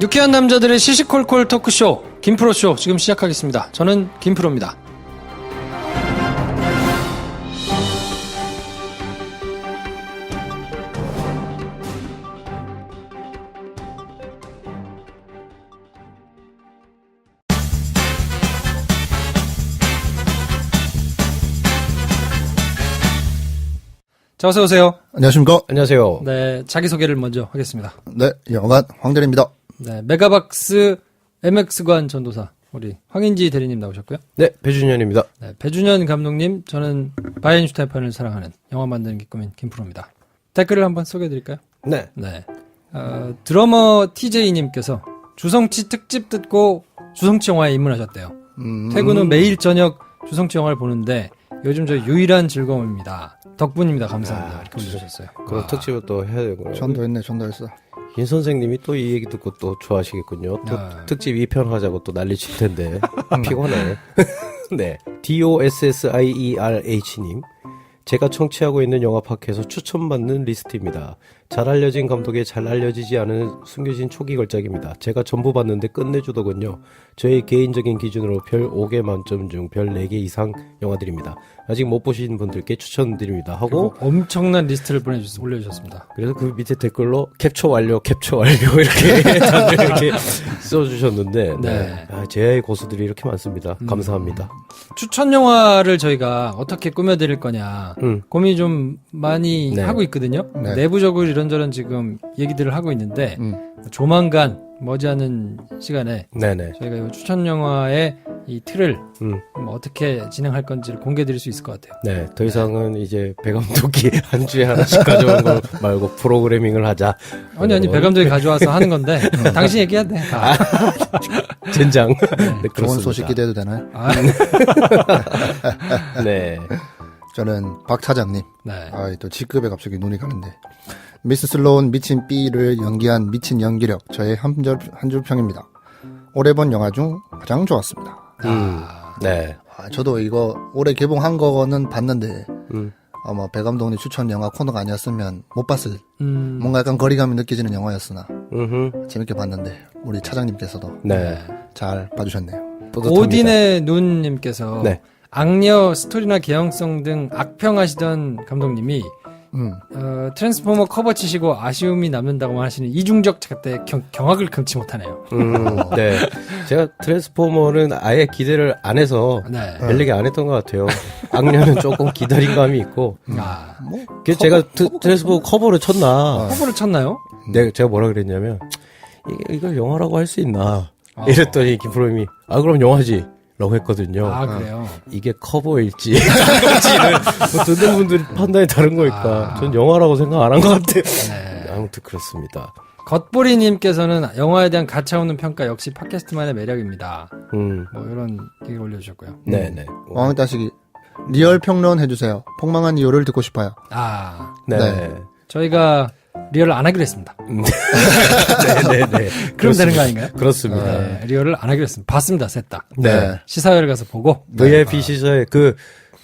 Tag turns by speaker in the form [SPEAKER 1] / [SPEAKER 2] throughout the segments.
[SPEAKER 1] 유쾌한 남자들의 시시콜콜 토크쇼 김프로쇼 지금 시작하겠습니다. 저는 김프로입니다. 자, 어서 오세요.
[SPEAKER 2] 안녕하십니까.
[SPEAKER 3] 안녕하세요.
[SPEAKER 1] 네, 자기소개를 먼저 하겠습니다.
[SPEAKER 2] 네, 영화관 황대리입니다.
[SPEAKER 1] 네, 메가박스 MX관 전도사 우리 황인지 대리님 나오셨고요.
[SPEAKER 3] 네, 배준현입니다.
[SPEAKER 1] 네, 배준현 감독님, 저는 바이엔슈타인판을 사랑하는 영화 만드는 기꿈인 김프로입니다. 댓글을 한번 소개해드릴까요?
[SPEAKER 3] 네.
[SPEAKER 1] 네, 드러머 TJ님께서 주성치 특집 듣고 주성치 영화에 입문하셨대요. 퇴근 후 매일 저녁 주성치 영화를 보는데 요즘 저 유일한 즐거움입니다. 덕분입니다. 감사합니다. 이렇게 올려주셨어요.
[SPEAKER 3] 그런 특집을 또 해야 되고요.
[SPEAKER 2] 전도했어.
[SPEAKER 3] 인 선생님이 또 이 얘기 듣고 또 좋아하시겠군요. 또 특집 2편 하자고 또 난리칠 텐데. 피곤해. 네. DOSSIERH님. 제가 청취하고 있는 영화 팟캐에서 추천받는 리스트입니다. 잘 알려진 감독의 잘 알려지지 않은 숨겨진 초기 걸작입니다. 제가 전부 봤는데 끝내주더군요. 저의 개인적인 기준으로 별 5개 만점 중 별 4개 이상 영화들입니다. 아직 못 보신 분들께 추천드립니다. 하고
[SPEAKER 1] 엄청난 리스트를 올려주셨습니다.
[SPEAKER 3] 그래서 그 밑에 댓글로 캡처 완료 이렇게 다들 이렇게 써주셨는데
[SPEAKER 1] 네.
[SPEAKER 3] 제야의 고수들이 이렇게 많습니다. 감사합니다.
[SPEAKER 1] 추천 영화를 저희가 어떻게 꾸며드릴 거냐 고민 좀 많이
[SPEAKER 3] 네.
[SPEAKER 1] 하고 있거든요.
[SPEAKER 2] 네.
[SPEAKER 1] 내부적으로 이런저런 지금 얘기들을 하고 있는데 조만간 머지않은 시간에
[SPEAKER 3] 네네.
[SPEAKER 1] 저희가 이 추천 영화의 이 틀을 어떻게 진행할 건지를 공개드릴 수 있을 것 같아요.
[SPEAKER 3] 네, 더 이상은 이제 배 감독이 한 주에 하나씩 가져온 거 말고 프로그래밍을 하자.
[SPEAKER 1] 아니 배 감독이 가져와서 하는 건데 당신 얘기해야 돼.
[SPEAKER 3] 젠장. 네,
[SPEAKER 2] 좋은
[SPEAKER 3] 그렇습니다.
[SPEAKER 2] 소식 기대해도 되나요?
[SPEAKER 3] 네.
[SPEAKER 2] 저는 박 차장님.
[SPEAKER 1] 네.
[SPEAKER 2] 또 직급에 갑자기 눈이 가는데. 미스 슬로운 미친 B를 연기한 미친 연기력. 저의 한 줄 평입니다. 올해 본 영화 중 가장 좋았습니다.
[SPEAKER 3] 네.
[SPEAKER 2] 저도 이거 올해 개봉한 거는 봤는데 아마 배 감독님 추천 영화 코너가 아니었으면 못 봤을 뭔가 약간 거리감이 느껴지는 영화였으나 재밌게 봤는데 우리 차장님께서도
[SPEAKER 3] 네.
[SPEAKER 2] 잘 봐주셨네요.
[SPEAKER 3] 뿌듯합니다.
[SPEAKER 1] 오딘의 눈님께서
[SPEAKER 3] 네.
[SPEAKER 1] 악녀 스토리나 개연성 등 악평하시던 감독님이 트랜스포머 커버 치시고 아쉬움이 남는다고만 하시는 이중적 그때 경악을 금치 못하네요.
[SPEAKER 3] 네. 제가 트랜스포머는 아예 기대를 안 해서
[SPEAKER 1] 네.
[SPEAKER 3] 별 얘기 안 했던 것 같아요. 악녀는 조금 기다린 감이 있고. 그래서 제가 트랜스포머 커버를 쳤나.
[SPEAKER 1] 커버를 쳤나요?
[SPEAKER 3] 제가 뭐라 그랬냐면, 이걸 영화라고 할 수 있나. 이랬더니 김프로님이, 그럼 영화지. 라고 했거든요.
[SPEAKER 1] 그래요?
[SPEAKER 3] 이게 커버일지, 작업지는 듣는 분들이 판단이 다른 거니까. 전 영화라고 생각 안 한 것 같아요.
[SPEAKER 1] 네.
[SPEAKER 3] 아무튼 그렇습니다.
[SPEAKER 1] 겉보리님께서는 영화에 대한 가차없는 평가 역시 팟캐스트만의 매력입니다. 뭐 이런 얘기를 올려주셨고요.
[SPEAKER 3] 네네.
[SPEAKER 2] 왕따시기 리얼 평론 해주세요. 폭망한 이유를 듣고 싶어요.
[SPEAKER 3] 네.
[SPEAKER 2] 네.
[SPEAKER 1] 저희가 리얼을 안 하기로 했습니다.
[SPEAKER 3] 네네네.
[SPEAKER 1] 그럼 되는 거 아닌가요?
[SPEAKER 3] 그렇습니다.
[SPEAKER 1] 네, 리얼을 안 하기로 했습니다. 봤습니다, 셋 다.
[SPEAKER 3] 네.
[SPEAKER 1] 시사회를 가서 보고.
[SPEAKER 3] VIP 시사에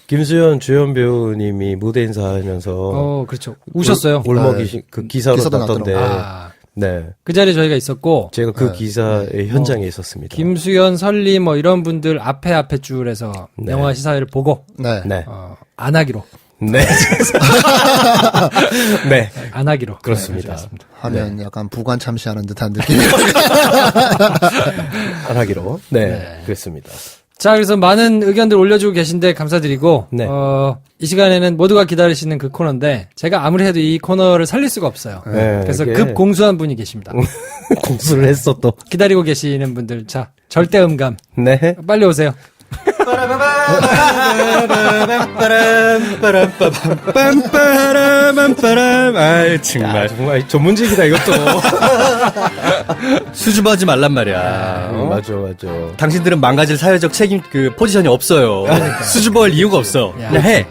[SPEAKER 3] 김수현 주연 배우님이 무대 인사하면서.
[SPEAKER 1] 그렇죠. 우셨어요.
[SPEAKER 3] 울먹이 그 기사로
[SPEAKER 2] 기사도
[SPEAKER 3] 났던데. 네.
[SPEAKER 1] 그 자리에 저희가 있었고.
[SPEAKER 3] 제가 그 기사의 현장에 있었습니다.
[SPEAKER 1] 김수현, 설리 이런 분들 앞에 줄에서 영화 시사회를 보고.
[SPEAKER 2] 네.
[SPEAKER 3] 네.
[SPEAKER 1] 안 하기로.
[SPEAKER 3] 네. 네.
[SPEAKER 1] 안 하기로.
[SPEAKER 3] 그렇습니다.
[SPEAKER 2] 하면 약간 부관 참시하는 듯한 느낌이.
[SPEAKER 3] 안 하기로. 네. 그렇습니다.
[SPEAKER 1] 자, 그래서 많은 의견들 올려주고 계신데 감사드리고.
[SPEAKER 3] 네.
[SPEAKER 1] 이 시간에는 모두가 기다리시는 그 코너인데, 제가 아무리 해도 이 코너를 살릴 수가 없어요.
[SPEAKER 3] 네,
[SPEAKER 1] 그래서
[SPEAKER 3] 이게-
[SPEAKER 1] 급 공수한 분이 계십니다.
[SPEAKER 3] 공수를 했어 또.
[SPEAKER 1] 기다리고 계시는 분들, 자, 절대 음감.
[SPEAKER 3] 네.
[SPEAKER 1] 빨리 오세요.
[SPEAKER 3] 정말 전문직이다 이것도.
[SPEAKER 4] 수줍어하지 말란 말이야.
[SPEAKER 3] 맞아.
[SPEAKER 4] 당신들은 망가질 사회적 책임 포지션이 없어요. 수줍어할 이유가 없어. 그냥 해.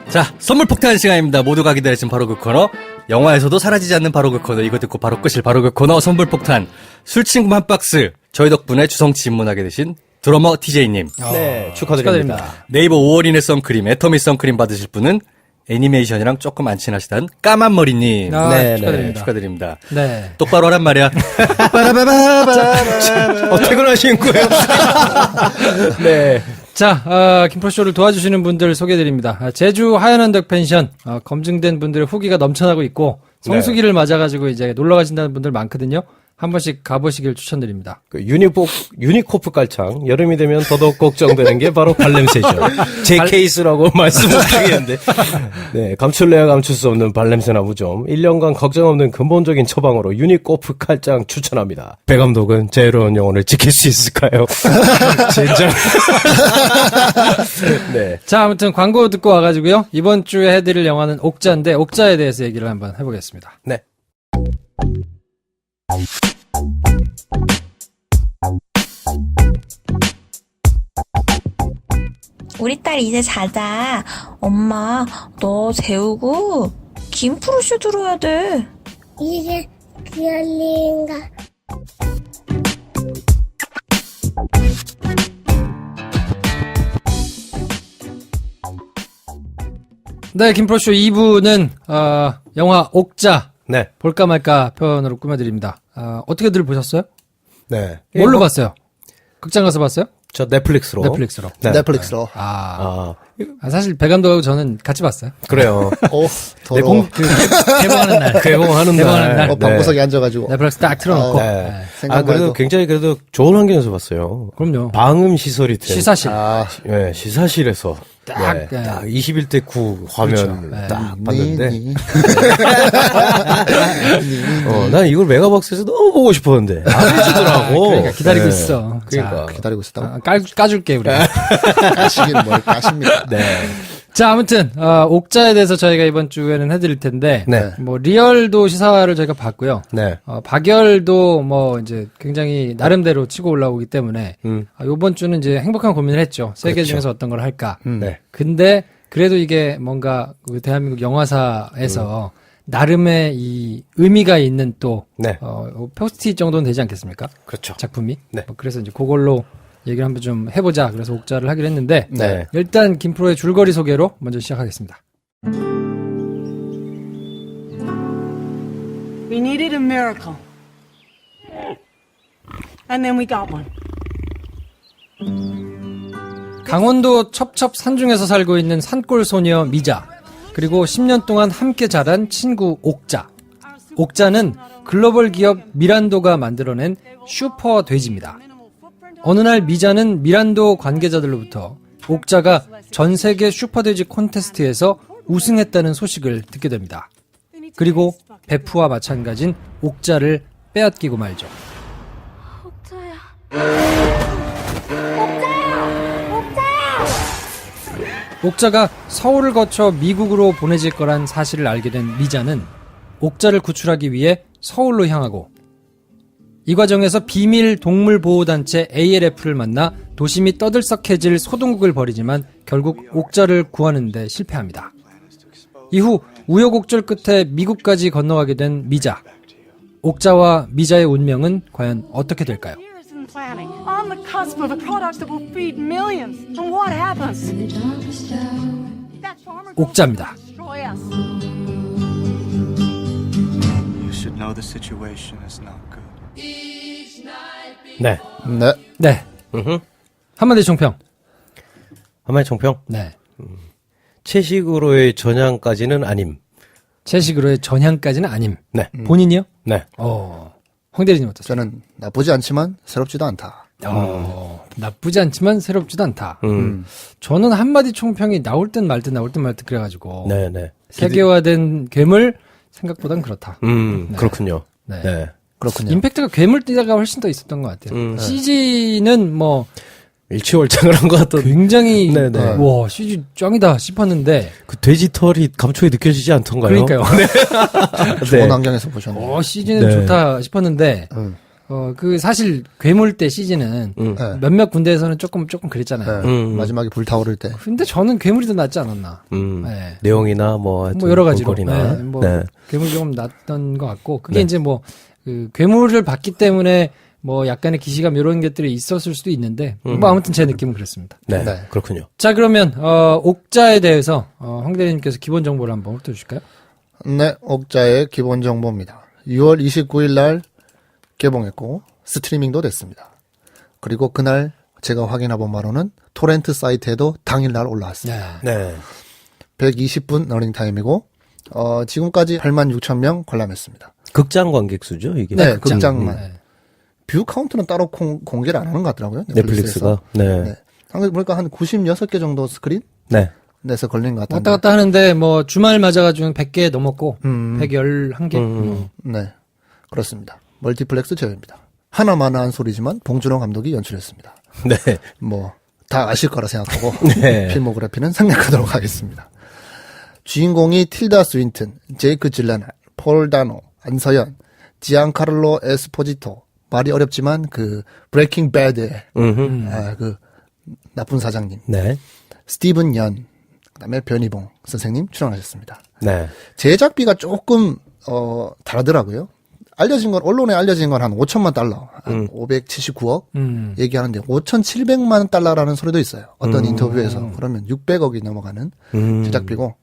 [SPEAKER 4] 자, 선물 폭탄 시간입니다. 모두가 기다리신 바로 그 코너. 영화에서도 사라지지 않는 바로 그 코너. 이거 듣고 바로 끄실 바로 그 코너. 선물 폭탄. 술친구 한 박스. 저희 덕분에 주성치 입문하게 되신 드러머 TJ님.
[SPEAKER 3] 네, 축하드립니다.
[SPEAKER 4] 네이버 5월인의 선크림, 애터미 선크림 받으실 분은 애니메이션이랑 조금 안 친하시단 까만 머리님.
[SPEAKER 1] 아,
[SPEAKER 3] 네,
[SPEAKER 1] 축하드립니다.
[SPEAKER 4] 축하드립니다.
[SPEAKER 1] 네.
[SPEAKER 4] 똑바로 하란 말이야.
[SPEAKER 3] 퇴근하신 거예요? 네.
[SPEAKER 1] 자, 김프로쇼를 도와주시는 분들 소개해드립니다. 제주 하얀언덕 펜션, 검증된 분들의 후기가 넘쳐나고 있고, 성수기를 맞아가지고 이제 놀러 가신다는 분들 많거든요. 한 번씩 가보시길 추천드립니다.
[SPEAKER 3] 그 유니코프 깔창. 여름이 되면 더더욱 걱정되는 게 바로 발냄새죠. 제 케이스라고 말씀을 드리겠는데. 네, 감출래야 감출 수 없는 발냄새 나무점. 1년간 걱정 없는 근본적인 처방으로 유니코프 깔창 추천합니다. 배 감독은 자유로운 영혼을 지킬 수 있을까요? 진짜. 네.
[SPEAKER 1] 자, 아무튼 광고 듣고 와가지고요. 이번 주에 해드릴 영화는 옥자인데, 옥자에 대해서 얘기를 한번 해보겠습니다.
[SPEAKER 3] 네.
[SPEAKER 5] 우리 딸 이제 자자. 엄마, 너 재우고 김프로쇼 들어야 돼.
[SPEAKER 6] 이게 그럴 리인가?
[SPEAKER 1] 네, 김프로쇼 2부는, 영화 옥자,
[SPEAKER 3] 네.
[SPEAKER 1] 볼까 말까 표현으로 꾸며드립니다. 어떻게들 보셨어요?
[SPEAKER 3] 네.
[SPEAKER 1] 뭘로 봤어요? 극장 가서 봤어요?
[SPEAKER 3] 저 넷플릭스로.
[SPEAKER 1] 넷플릭스로.
[SPEAKER 3] 네.
[SPEAKER 2] 넷플릭스로.
[SPEAKER 1] 사실 배 감독하고 저는 같이 봤어요.
[SPEAKER 3] 그래요.
[SPEAKER 2] 더러워.
[SPEAKER 1] 개봉하는 날.
[SPEAKER 3] 개봉하는
[SPEAKER 1] 개봉하는 날.
[SPEAKER 3] 날.
[SPEAKER 2] 방구석에 앉아가지고.
[SPEAKER 1] 넷플릭스 딱 틀어놓고.
[SPEAKER 3] 네.
[SPEAKER 2] 생각만
[SPEAKER 3] 그래도
[SPEAKER 2] 해도.
[SPEAKER 3] 굉장히 그래도 좋은 환경에서 봤어요.
[SPEAKER 1] 그럼요.
[SPEAKER 3] 방음 시설이 된.
[SPEAKER 1] 시사실.
[SPEAKER 3] 네, 시사실에서.
[SPEAKER 1] 딱,
[SPEAKER 3] 네,
[SPEAKER 1] 네.
[SPEAKER 3] 딱 21대 9 화면을
[SPEAKER 1] 그렇죠.
[SPEAKER 3] 딱 봤는데.
[SPEAKER 2] 니.
[SPEAKER 3] 난 이걸 메가박스에서 너무 보고 싶었는데. 안 해주더라고.
[SPEAKER 1] 그러니까 기다리고
[SPEAKER 3] 네.
[SPEAKER 1] 있어.
[SPEAKER 3] 그러니까.
[SPEAKER 2] 기다리고 있었다고.
[SPEAKER 1] 까줄게, 우리.
[SPEAKER 2] 까시긴 뭘 까십니까?
[SPEAKER 3] 네.
[SPEAKER 1] 자, 아무튼, 옥자에 대해서 저희가 이번 주에는 해드릴 텐데.
[SPEAKER 3] 네.
[SPEAKER 1] 뭐, 리얼도 시사를 저희가 봤고요.
[SPEAKER 3] 네.
[SPEAKER 1] 박열도 뭐, 이제 굉장히 나름대로 치고 올라오기 때문에. 요번 주는 이제 행복한 고민을 했죠. 세 개
[SPEAKER 3] 그렇죠.
[SPEAKER 1] 중에서 어떤 걸 할까.
[SPEAKER 3] 네.
[SPEAKER 1] 근데, 그래도 이게 뭔가, 그 대한민국 영화사에서 나름의 이 의미가 있는 또,
[SPEAKER 3] 네.
[SPEAKER 1] 포스트잇 정도는 되지 않겠습니까?
[SPEAKER 3] 그렇죠.
[SPEAKER 1] 작품이.
[SPEAKER 3] 네.
[SPEAKER 1] 뭐 그래서 이제 그걸로 얘기를 한번 좀 해보자. 그래서 옥자를 하기로 했는데.
[SPEAKER 3] 네.
[SPEAKER 1] 일단 김프로의 줄거리 소개로 먼저 시작하겠습니다.
[SPEAKER 7] We needed a miracle. And then we got one.
[SPEAKER 1] 강원도 첩첩 산중에서 살고 있는 산골 소녀 미자, 그리고 10년 동안 함께 자란 친구 옥자. 옥자는 글로벌 기업 미란도가 만들어낸 슈퍼 돼지입니다. 어느 날 미자는 미란도 관계자들로부터 옥자가 전 세계 슈퍼 돼지 콘테스트에서 우승했다는 소식을 듣게 됩니다. 그리고 베프와 마찬가지인 옥자를 빼앗기고 말죠. 옥자가 서울을 거쳐 미국으로 보내질 거란 사실을 알게 된 미자는 옥자를 구출하기 위해 서울로 향하고, 이 과정에서 비밀 동물보호단체 ALF를 만나 도심이 떠들썩해질 소동극을 벌이지만 결국 옥자를 구하는 데 실패합니다. 이후 우여곡절 끝에 미국까지 건너가게 된 미자. 옥자와 미자의 운명은 과연 어떻게 될까요?
[SPEAKER 7] Years in planning. On the cusp of a product that will feed millions. And what happens? That farmer goes
[SPEAKER 1] 옥자입니다.
[SPEAKER 7] to destroy us.
[SPEAKER 8] You should know the situation is not good.
[SPEAKER 3] 네.
[SPEAKER 2] 네.
[SPEAKER 1] 네. 한마디 총평.
[SPEAKER 3] 한마디 총평.
[SPEAKER 1] 네.
[SPEAKER 3] 채식으로의 전향까지는 아님.
[SPEAKER 1] 채식으로의 전향까지는 아님.
[SPEAKER 3] 네.
[SPEAKER 1] 본인이요?
[SPEAKER 3] 네.
[SPEAKER 1] 황 대리님 어떠세요?
[SPEAKER 2] 저는 나쁘지 않지만 새롭지도 않다.
[SPEAKER 1] 나쁘지 않지만 새롭지도 않다. 저는 한마디 총평이 나올 듯 말 듯 그래가지고.
[SPEAKER 3] 네네.
[SPEAKER 1] 세계화된 괴물 생각보단 그렇다.
[SPEAKER 3] 그렇군요.
[SPEAKER 1] 네.
[SPEAKER 3] 네.
[SPEAKER 2] 그렇군요.
[SPEAKER 1] 임팩트가 괴물띠가 훨씬 더 있었던 것 같아요. CG는 뭐
[SPEAKER 3] 일치월장을 한 것 같던.
[SPEAKER 1] 굉장히
[SPEAKER 3] 네네.
[SPEAKER 1] 와 CG 짱이다 싶었는데
[SPEAKER 3] 그 돼지 털이 감촉이 느껴지지 않던가요?
[SPEAKER 1] 그러니까요.
[SPEAKER 2] 좋은 환경에서 보셨네요.
[SPEAKER 1] CG는
[SPEAKER 3] 네.
[SPEAKER 1] 좋다 싶었는데 그 사실 괴물때 CG는
[SPEAKER 2] 네.
[SPEAKER 1] 몇몇 군데에서는 조금 그랬잖아요.
[SPEAKER 2] 네. 마지막에 불타오를 때.
[SPEAKER 1] 근데 저는 괴물이 더 낫지 않았나. 네.
[SPEAKER 3] 내용이나 뭐, 하여튼
[SPEAKER 1] 뭐 여러 가지로.
[SPEAKER 3] 볼거리나.
[SPEAKER 1] 네, 뭐
[SPEAKER 3] 네.
[SPEAKER 1] 괴물이 조금 낫던 것 같고 그게
[SPEAKER 3] 네.
[SPEAKER 1] 이제 뭐 그 괴물을 봤기 때문에 뭐 약간의 기시감 이런 것들이 있었을 수도 있는데 뭐 아무튼 제 느낌은 그렇습니다.
[SPEAKER 3] 네,
[SPEAKER 2] 네.
[SPEAKER 3] 그렇군요.
[SPEAKER 1] 자 그러면 옥자에 대해서 황 대리님께서 기본 정보를 한번 훑어주실까요?
[SPEAKER 2] 네, 옥자의 기본 정보입니다. 6월 29일 날 개봉했고 스트리밍도 됐습니다. 그리고 그날 제가 확인해본 바로는 토렌트 사이트에도 당일날 올라왔습니다.
[SPEAKER 3] 네.
[SPEAKER 2] 120분 러닝타임이고 지금까지 86,000명 관람했습니다.
[SPEAKER 3] 극장 관객 수죠, 이게?
[SPEAKER 2] 네, 극장만.
[SPEAKER 1] 네.
[SPEAKER 2] 뷰 카운트는 따로 공개를 안 하는 것 같더라고요.
[SPEAKER 3] 넷플릭스가. 네.
[SPEAKER 2] 네. 한국 보니까 한 96개 정도 스크린
[SPEAKER 3] 네.
[SPEAKER 2] 내서 걸린 것 같은데.
[SPEAKER 1] 왔다 갔다 하는데 뭐 주말 맞아가지고 100개 넘었고 111개.
[SPEAKER 2] 네, 그렇습니다. 멀티플렉스 제외입니다. 하나만한 소리지만 봉준호 감독이 연출했습니다.
[SPEAKER 3] 네.
[SPEAKER 2] 뭐 다 아실 거라 생각하고
[SPEAKER 3] 네.
[SPEAKER 2] 필모그래피는 생략하도록 하겠습니다. 주인공이 틸다 스윈튼, 제이크 질레날, 폴 다노, 안서연, 지안카를로 에스포지토, 말이 어렵지만 그 브레이킹 배드의 그 나쁜 사장님,
[SPEAKER 3] 네.
[SPEAKER 2] 스티븐 연, 그다음에 변희봉 선생님 출연하셨습니다.
[SPEAKER 3] 네.
[SPEAKER 2] 제작비가 조금 다르더라고요. 언론에 알려진 건 한 5천만 달러, 한 579억 얘기하는데 5,700만 달러라는 소리도 있어요. 어떤 인터뷰에서. 그러면 600억이 넘어가는 제작비고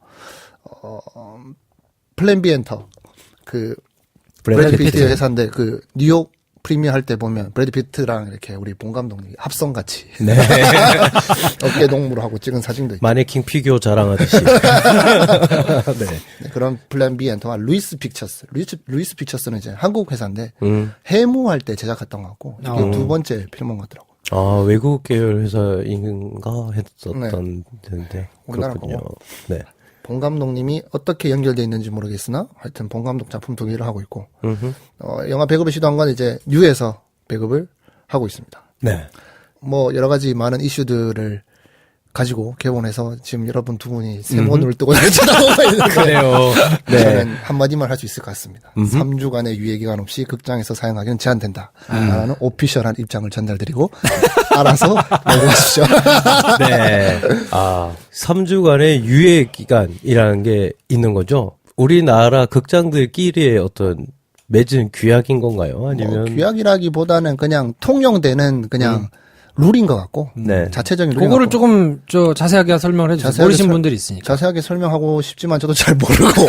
[SPEAKER 2] 플랜 B 엔터 그 브래드 피트 회사인데 그 뉴욕 프리미어 할 때 보면 브래드 피트랑 이렇게 우리 봉 감독님이 합성 같이
[SPEAKER 3] 네.
[SPEAKER 2] 어깨 동무를 하고 찍은 사진도 있고
[SPEAKER 3] 마네킹 피규어 자랑하듯이. 네.
[SPEAKER 2] 네, 그런 플랜 B 엔터와 루이스 픽처스. 루이스 픽처스는 이제 한국 회사인데 해무할 때 제작했던 것 같고 이게 두 번째 필모인 것 같더라고요.
[SPEAKER 3] 아, 외국 계열 회사인가 했었던 텐데.
[SPEAKER 2] 우리나라
[SPEAKER 3] 그렇군요.
[SPEAKER 2] 거고.
[SPEAKER 3] 네.
[SPEAKER 2] 봉 감독님이 어떻게 연결돼 있는지 모르겠으나 하여튼 봉 감독 작품 2개를 하고 있고 영화 배급을 시도한 건 이제 뉴에서 배급을 하고 있습니다.
[SPEAKER 3] 네.
[SPEAKER 2] 뭐 여러 가지 많은 이슈들을 가지고 개봉해서 지금 여러분 두 분이 세모 눈을 뜨고 쳐다보고 있는데
[SPEAKER 3] 그래요. 네.
[SPEAKER 2] 저는 한마디만 할 수 있을 것 같습니다. 3주간의 유예기간 없이 극장에서 사용하기는 제한된다. 라는 오피셜한 입장을 전달드리고 알아서 넘어가십시오.
[SPEAKER 3] 네. 아, 3주간의 유예 기간이라는 게 있는 거죠? 우리나라 극장들끼리의 어떤 맺은 규약인 건가요? 아니면
[SPEAKER 2] 규약이라기보다는 그냥 통용되는 그냥 룰인 것 같고
[SPEAKER 3] 네.
[SPEAKER 2] 자체적인 룰인
[SPEAKER 1] 그거를
[SPEAKER 2] 것 같고.
[SPEAKER 1] 조금 자세하게 설명을 해주세요.
[SPEAKER 2] 자세하게
[SPEAKER 1] 모르신
[SPEAKER 2] 설-
[SPEAKER 1] 분들이 있으니까.
[SPEAKER 2] 자세하게 설명하고 싶지만 저도 잘 모르고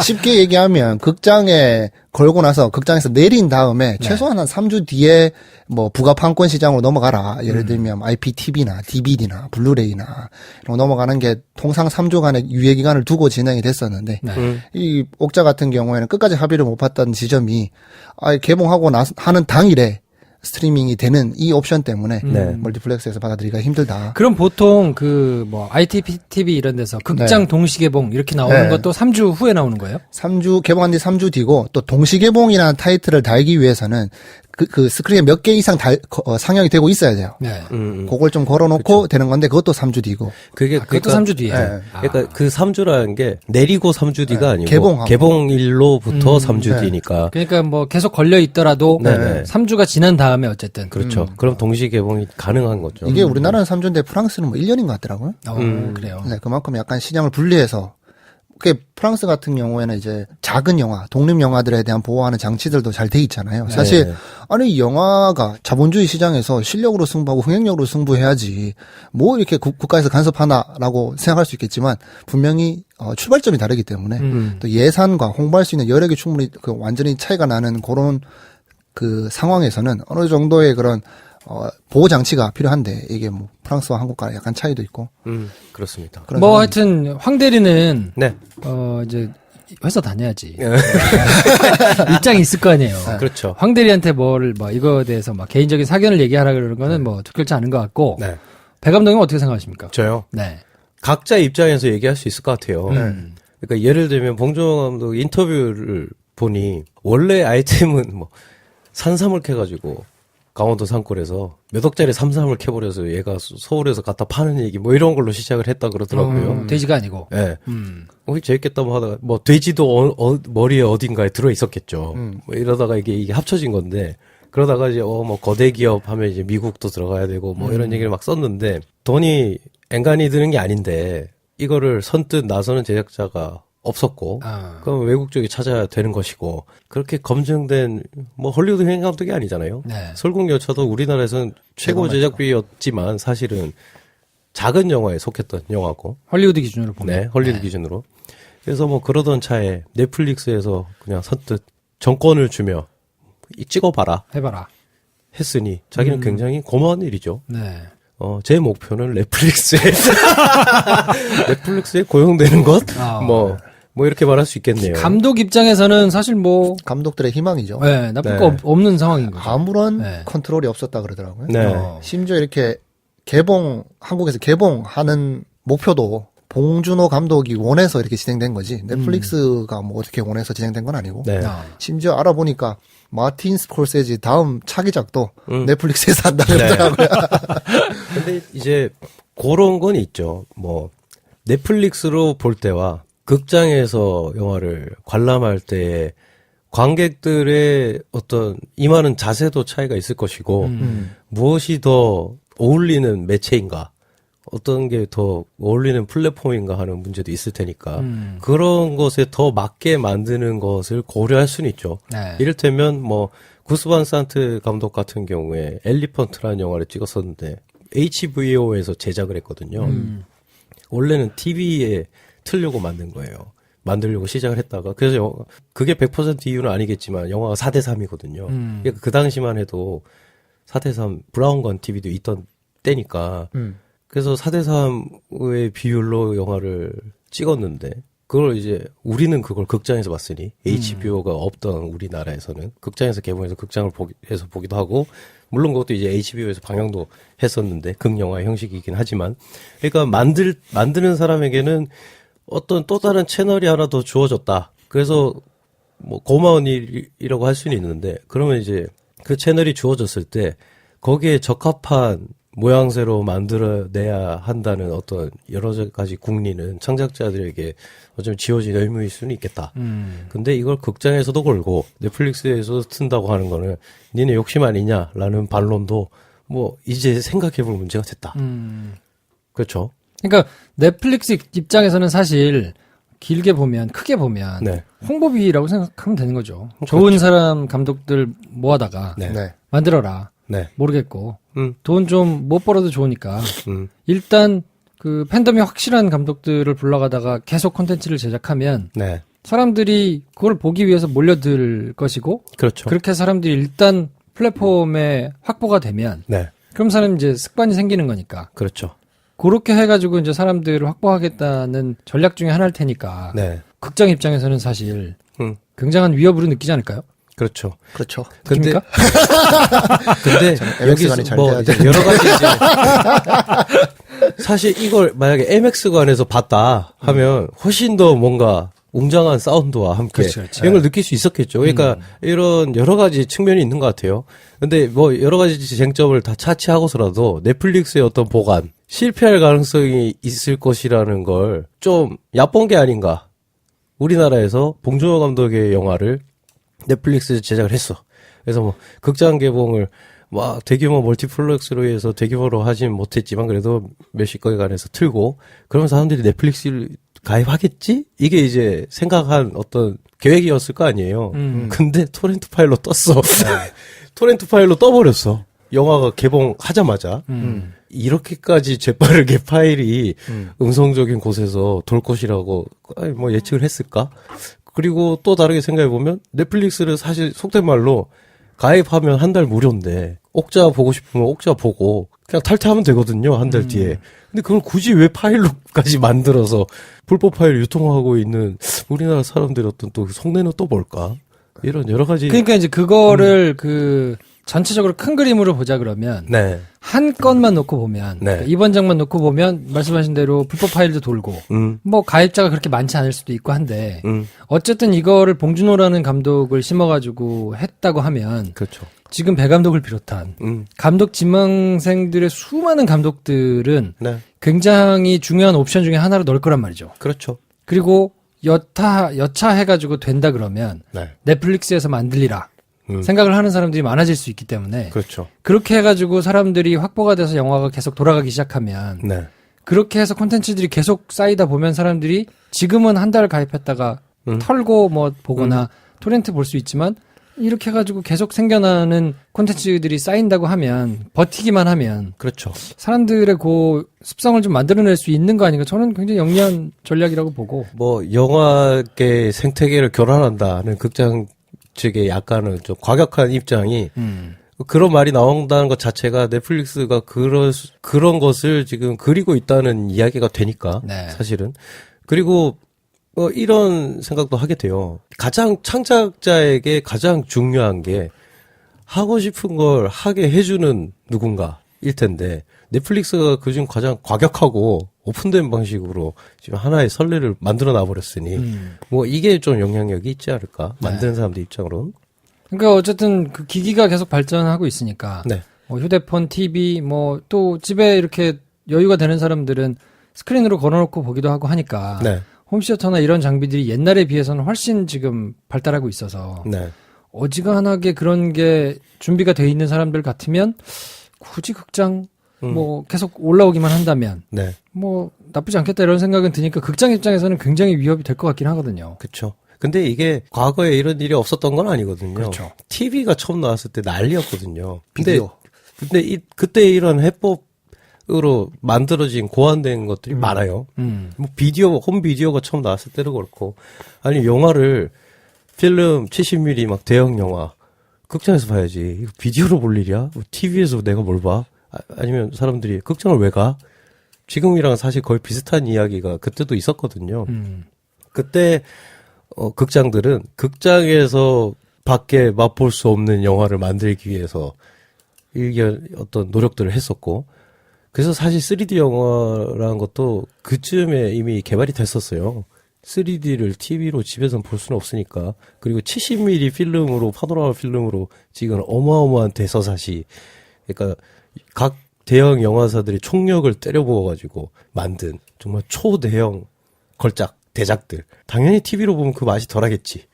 [SPEAKER 2] 쉽게 얘기하면 극장에 걸고 나서 극장에서 내린 다음에 최소한 한 3주 뒤에 뭐 부가 판권 시장으로 넘어가라. 예를 들면 IPTV나 DVD나 블루레이나 이런 거 넘어가는 게 통상 3주간의 유예 기간을 두고 진행이 됐었는데 이 옥자 같은 경우에는 끝까지 합의를 못 봤던 지점이 개봉하고 하는 당일에 스트리밍이 되는 이 옵션 때문에 멀티플렉스에서 받아들이기가 힘들다.
[SPEAKER 1] 그럼 보통 그 뭐 ITV 이런 데서 극장 동시 개봉 이렇게 나오는
[SPEAKER 2] 네.
[SPEAKER 1] 것도 3주 후에 나오는 거예요?
[SPEAKER 2] 3주 개봉한 뒤 3주 뒤고 또 동시 개봉이라는 타이틀을 달기 위해서는 그 스크린에 몇 개 이상 상영이 되고 있어야 돼요.
[SPEAKER 1] 네.
[SPEAKER 2] 그걸 좀 걸어놓고 되는 건데 그것도 3주 뒤고.
[SPEAKER 3] 그게
[SPEAKER 1] 그것도 3주 뒤에.
[SPEAKER 2] 네.
[SPEAKER 3] 그러니까 그 3주라는 게 내리고 3주 뒤가 아니고
[SPEAKER 2] 개봉하고.
[SPEAKER 3] 개봉일로부터 3주
[SPEAKER 2] 네.
[SPEAKER 3] 뒤니까.
[SPEAKER 1] 그러니까 뭐 계속 걸려 있더라도
[SPEAKER 3] 네.
[SPEAKER 1] 3주가 지난 다음에 어쨌든.
[SPEAKER 3] 그렇죠. 그럼 동시 개봉이 가능한 거죠.
[SPEAKER 2] 이게 우리나라는 3주인데 프랑스는 뭐 1년인 것 같더라고요.
[SPEAKER 1] 그래요.
[SPEAKER 2] 네, 그만큼 약간 시장을 분리해서 그 프랑스 같은 경우에는 이제 작은 영화, 독립 영화들에 대한 보호하는 장치들도 잘 돼 있잖아요. 사실
[SPEAKER 3] 네.
[SPEAKER 2] 아니 영화가 자본주의 시장에서 실력으로 승부하고 흥행력으로 승부해야지 뭐 이렇게 국가에서 간섭하나라고 생각할 수 있겠지만 분명히 출발점이 다르기 때문에 또 예산과 홍보할 수 있는 여력이 충분히 완전히 차이가 나는 그런 그 상황에서는 어느 정도의 그런 보호 장치가 필요한데 이게 뭐 프랑스와 한국과 약간 차이도 있고.
[SPEAKER 3] 그렇습니다.
[SPEAKER 2] 그런
[SPEAKER 1] 뭐
[SPEAKER 2] 상황이
[SPEAKER 1] 하여튼 황 대리는
[SPEAKER 3] 네.
[SPEAKER 1] 이제 회사 다녀야지. 입장이 있을 거 아니에요.
[SPEAKER 3] 그렇죠.
[SPEAKER 1] 황 대리한테 뭐 이거에 대해서 막 개인적인 사견을 얘기하라 그러는 거는 뭐 적절치 않은 것 같고.
[SPEAKER 3] 네.
[SPEAKER 1] 배 감독님 어떻게 생각하십니까?
[SPEAKER 3] 저요.
[SPEAKER 1] 네.
[SPEAKER 3] 각자 입장에서 얘기할 수 있을 것 같아요. 그러니까 예를 들면 봉준호 감독 인터뷰를 보니 원래 아이템은 뭐 산삼을 캐가지고 강원도 산골에서 몇 억짜리 삼삼을 캐버려서 얘가 서울에서 갖다 파는 얘기 뭐 이런 걸로 시작을 했다 그러더라고요.
[SPEAKER 1] 돼지가 아니고.
[SPEAKER 3] 예. 재밌겠다 뭐 하다가 뭐 돼지도 머리에 어딘가에 들어 있었겠죠. 뭐 이러다가 이게 합쳐진 건데 그러다가 이제 뭐 거대 기업 하면 이제 미국도 들어가야 되고 뭐 이런 얘기를 막 썼는데 돈이 앵간히 드는 게 아닌데 이거를 선뜻 나서는 제작자가 없었고, 그럼 외국 쪽에 찾아야 되는 것이고, 그렇게 검증된, 뭐, 헐리우드 행감독이 아니잖아요.
[SPEAKER 1] 네.
[SPEAKER 3] 설국열차도 우리나라에서는 최고 제작비였지만 사실은 작은 영화에 속했던 영화고,
[SPEAKER 1] 헐리우드 기준으로 보면.
[SPEAKER 3] 네, 헐리우드 기준으로. 그래서 뭐 그러던 차에 넷플릭스에서 그냥 선뜻 정권을 주며 찍어봐라
[SPEAKER 1] 해봐라.
[SPEAKER 3] 했으니 자기는 굉장히 고마운 일이죠.
[SPEAKER 1] 네.
[SPEAKER 3] 제 목표는 넷플릭스에 고용되는 것? 뭐 이렇게 말할 수 있겠네요.
[SPEAKER 1] 감독 입장에서는 사실 뭐,
[SPEAKER 2] 감독들의 희망이죠.
[SPEAKER 1] 네, 나쁠
[SPEAKER 3] 네.
[SPEAKER 1] 거 없는 상황인 거죠.
[SPEAKER 2] 아무런
[SPEAKER 1] 네.
[SPEAKER 2] 컨트롤이 없었다 그러더라고요.
[SPEAKER 3] 네.
[SPEAKER 2] 심지어 이렇게 한국에서 개봉하는 목표도 봉준호 감독이 원해서 이렇게 진행된 거지. 넷플릭스가 뭐 어떻게 원해서 진행된 건 아니고.
[SPEAKER 3] 네.
[SPEAKER 2] 심지어 알아보니까 마틴 스콜세지 다음 차기작도 넷플릭스에서 한다 그러더라고요.
[SPEAKER 3] 근데 이제 그런 건 있죠. 뭐 넷플릭스로 볼 때와 극장에서 영화를 관람할 때의 관객들의 어떤 임하는 자세도 차이가 있을 것이고 무엇이 더 어울리는 매체인가 어떤 게 더 어울리는 플랫폼인가 하는 문제도 있을 테니까 그런 것에 더 맞게 만드는 것을 고려할 수는 있죠.
[SPEAKER 1] 네.
[SPEAKER 3] 이를테면 뭐 구스반 산트 감독 같은 경우에 엘리펀트라는 영화를 찍었었는데 HBO에서 제작을 했거든요. 원래는 TV에 틀려고 만든 거예요. 만들려고 시작을 했다가 그래서 그게 100% 이유는 아니겠지만 영화가 4:3이거든요. 그러니까 그 당시만 해도 4:3 브라운관 TV도 있던 때니까 그래서 4:3의 비율로 영화를 찍었는데 그걸 이제 우리는 그걸 극장에서 봤으니 HBO가 없던 우리나라에서는 극장에서 개봉해서 극장을 해서 보기도 하고 물론 그것도 이제 HBO에서 방영도 했었는데 극영화의 형식이긴 하지만 그러니까 만드는 사람에게는 어떤 또 다른 채널이 하나 더 주어졌다. 그래서 뭐 고마운 일이라고 할 수는 있는데 그러면 이제 그 채널이 주어졌을 때 거기에 적합한 모양새로 만들어내야 한다는 어떤 여러 가지 궁리는 창작자들에게 어쩌면 지어진 의무일 수는 있겠다. 근데 이걸 극장에서도 걸고 넷플릭스에서도 튼다고 하는 거는 니네 욕심 아니냐라는 반론도 뭐 이제 생각해볼 문제가 됐다. 그렇죠.
[SPEAKER 1] 그러니까 넷플릭스 입장에서는 사실 길게 보면 크게 보면
[SPEAKER 3] 네.
[SPEAKER 1] 홍보비라고 생각하면 되는 거죠. 좋은 사람 감독들 모아다가
[SPEAKER 3] 네.
[SPEAKER 2] 네.
[SPEAKER 1] 만들어라.
[SPEAKER 3] 네.
[SPEAKER 1] 모르겠고
[SPEAKER 3] 음.
[SPEAKER 1] 돈 좀 못 벌어도 좋으니까 일단 그 팬덤이 확실한 감독들을 불러가다가 계속 콘텐츠를 제작하면
[SPEAKER 3] 네.
[SPEAKER 1] 사람들이 그걸 보기 위해서 몰려들 것이고
[SPEAKER 3] 그렇죠.
[SPEAKER 1] 그렇게 사람들이 일단 플랫폼에 확보가 되면
[SPEAKER 3] 네.
[SPEAKER 1] 그럼 사람 이제 습관이 생기는 거니까
[SPEAKER 3] 그렇죠.
[SPEAKER 1] 그렇게 해가지고 이제 사람들을 확보하겠다는 전략 중에 하나일 테니까
[SPEAKER 3] 네.
[SPEAKER 1] 극장 입장에서는 사실
[SPEAKER 3] 음.
[SPEAKER 1] 굉장한 위협으로 느끼지 않을까요?
[SPEAKER 3] 그렇죠.
[SPEAKER 2] 그렇죠.
[SPEAKER 3] 근데
[SPEAKER 1] 느낍니까?
[SPEAKER 3] 근데
[SPEAKER 2] MX관이
[SPEAKER 3] 여기서
[SPEAKER 2] 잘
[SPEAKER 3] 뭐
[SPEAKER 2] 돼야
[SPEAKER 3] 이제 여러 가지 이제 사실 이걸 만약에 MX관에서 봤다 하면 훨씬 더 뭔가 웅장한 사운드와 함께
[SPEAKER 1] 그렇죠, 그렇죠.
[SPEAKER 3] 이런 걸 느낄 수 있었겠죠. 그러니까 이런 여러 가지 측면이 있는 것 같아요. 근데 뭐 여러 가지 쟁점을 다 차치하고서라도 넷플릭스의 어떤 보관 실패할 가능성이 있을 것이라는 걸 좀 얕본 게 아닌가. 우리나라에서 봉준호 감독의 영화를 넷플릭스에서 제작을 했어. 그래서 뭐 극장 개봉을 막 대규모 멀티플렉스로 해서 대규모로 하진 못했지만 그래도 몇십 건에서 틀고 그러면 사람들이 넷플릭스를 가입하겠지? 이게 이제 생각한 어떤 계획이었을 거 아니에요. 근데 토렌트 파일로 떴어. 토렌트 파일로 떠버렸어. 영화가 개봉하자마자. 이렇게까지 재빠르게 파일이 음성적인 곳에서 돌 것이라고 뭐 예측을 했을까? 그리고 또 다르게 생각해보면 넷플릭스를 사실 속된 말로 가입하면 한 달 무료인데 옥자 보고 싶으면 옥자 보고 그냥 탈퇴하면 되거든요. 한 달 뒤에. 근데 그걸 굳이 왜 파일로까지 만들어서 불법 파일 유통하고 있는 우리나라 사람들의 어떤 또 속내는 또 뭘까? 이런 여러 가지.
[SPEAKER 1] 그러니까 이제 그거를 그 전체적으로 큰 그림으로 보자 그러면
[SPEAKER 3] 네.
[SPEAKER 1] 한 건만 놓고 보면
[SPEAKER 3] 네.
[SPEAKER 1] 그러니까 이번 장만 놓고 보면 말씀하신 대로 불법 파일도 돌고 뭐 가입자가 그렇게 많지 않을 수도 있고 한데 어쨌든 이거를 봉준호라는 감독을 심어가지고 했다고 하면
[SPEAKER 3] 그렇죠.
[SPEAKER 1] 지금 배 감독을 비롯한 감독 지망생들의 수많은 감독들은
[SPEAKER 3] 네.
[SPEAKER 1] 굉장히 중요한 옵션 중에 하나로 넣을 거란 말이죠.
[SPEAKER 3] 그렇죠.
[SPEAKER 1] 그리고 여차해가지고 된다 그러면
[SPEAKER 3] 네.
[SPEAKER 1] 넷플릭스에서 만들리라 생각을 하는 사람들이 많아질 수 있기 때문에
[SPEAKER 3] 그렇죠.
[SPEAKER 1] 그렇게 해가지고 사람들이 확보가 돼서 영화가 계속 돌아가기 시작하면
[SPEAKER 3] 네.
[SPEAKER 1] 그렇게 해서 콘텐츠들이 계속 쌓이다 보면 사람들이 지금은 한 달 가입했다가 털고 뭐 보거나 토렌트 볼 수 있지만 이렇게 해가지고 계속 생겨나는 콘텐츠들이 쌓인다고 하면 버티기만 하면
[SPEAKER 3] 그렇죠.
[SPEAKER 1] 사람들의 그 습성을 좀 만들어낼 수 있는 거 아닌가? 저는 굉장히 영리한 전략이라고 보고.
[SPEAKER 3] 뭐 영화계 생태계를 교란한다는 극장 측의 약간은 좀 과격한 입장이 그런 말이 나온다는 것 자체가 넷플릭스가 그런 것을 지금 그리고 있다는 이야기가 되니까
[SPEAKER 1] 네.
[SPEAKER 3] 사실은. 그리고 이런 생각도 하게 돼요. 가장 창작자에게 가장 중요한 게 하고 싶은 걸 하게 해주는 누군가일 텐데 넷플릭스가 그중 가장 과격하고 오픈된 방식으로 지금 하나의 선례를 만들어 놔버렸으니 뭐 이게 좀 영향력이 있지 않을까 만드는 사람들 입장으로는.
[SPEAKER 1] 그러니까 어쨌든 그 기기가 계속 발전하고 있으니까
[SPEAKER 3] 네.
[SPEAKER 1] 뭐 휴대폰, TV, 뭐 또 집에 이렇게 여유가 되는 사람들은 스크린으로 걸어놓고 보기도 하고 하니까
[SPEAKER 3] 네.
[SPEAKER 1] 홈시어터나 이런 장비들이 옛날에 비해서는 훨씬 지금 발달하고 있어서
[SPEAKER 3] 네.
[SPEAKER 1] 어지간하게 그런 게 준비가 돼 있는 사람들 같으면 굳이 극장 뭐 계속 올라오기만 한다면
[SPEAKER 3] 네.
[SPEAKER 1] 뭐 나쁘지 않겠다 이런 생각은 드니까 극장 입장에서는 굉장히 위협이 될 것 같긴 하거든요.
[SPEAKER 3] 그렇죠. 근데 이게 과거에 이런 일이 없었던 건 아니거든요.
[SPEAKER 1] 그렇죠.
[SPEAKER 3] TV가 처음 나왔을 때 난리였거든요.
[SPEAKER 2] 비디오.
[SPEAKER 3] 근데 그때 이런 해법으로 만들어진 고안된 것들이 많아요. 뭐 비디오, 홈 비디오가 처음 나왔을 때도 그렇고, 아니 영화를 필름 70mm 막 대형 영화 극장에서 봐야지. 이거 비디오로 볼 일이야? 뭐 TV에서 내가 뭘 봐? 아니면 사람들이 극장을 왜 가? 지금이랑 사실 거의 비슷한 이야기가 그때도 있었거든요. 그때 극장들은 극장에서 밖에 맛볼 수 없는 영화를 만들기 위해서 어떤 노력들을 했었고, 그래서 사실 3D 영화라는 것도 그쯤에 이미 개발이 됐었어요. 3D를 TV로 집에서는 볼 수는 없으니까. 그리고 70mm 필름으로, 파노라마 필름으로 지금 어마어마한 대서사시, 그러니까 각 대형 영화사들이 총력을 때려부어가지고 만든 정말 초대형 걸작, 대작들. 당연히 TV로 보면 그 맛이 덜하겠지.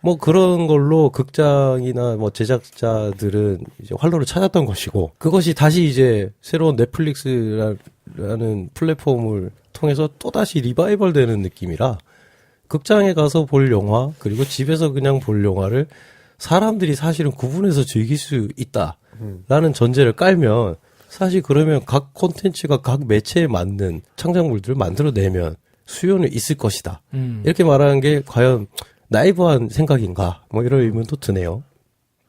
[SPEAKER 3] 뭐 그런 걸로 극장이나 뭐 제작자들은 이제 활로를 찾았던 것이고, 그것이 다시 이제 새로운 넷플릭스라는 플랫폼을 통해서 또다시 리바이벌 되는 느낌이라, 극장에 가서 볼 영화, 그리고 집에서 그냥 볼 영화를 사람들이 사실은 구분해서 즐길 수 있다라는 전제를 깔면, 사실 그러면 각 콘텐츠가 각 매체에 맞는 창작물들을 만들어내면 수요는 있을 것이다. 이렇게 말하는 게 과연 나이브한 생각인가? 뭐 이런 의문도 드네요.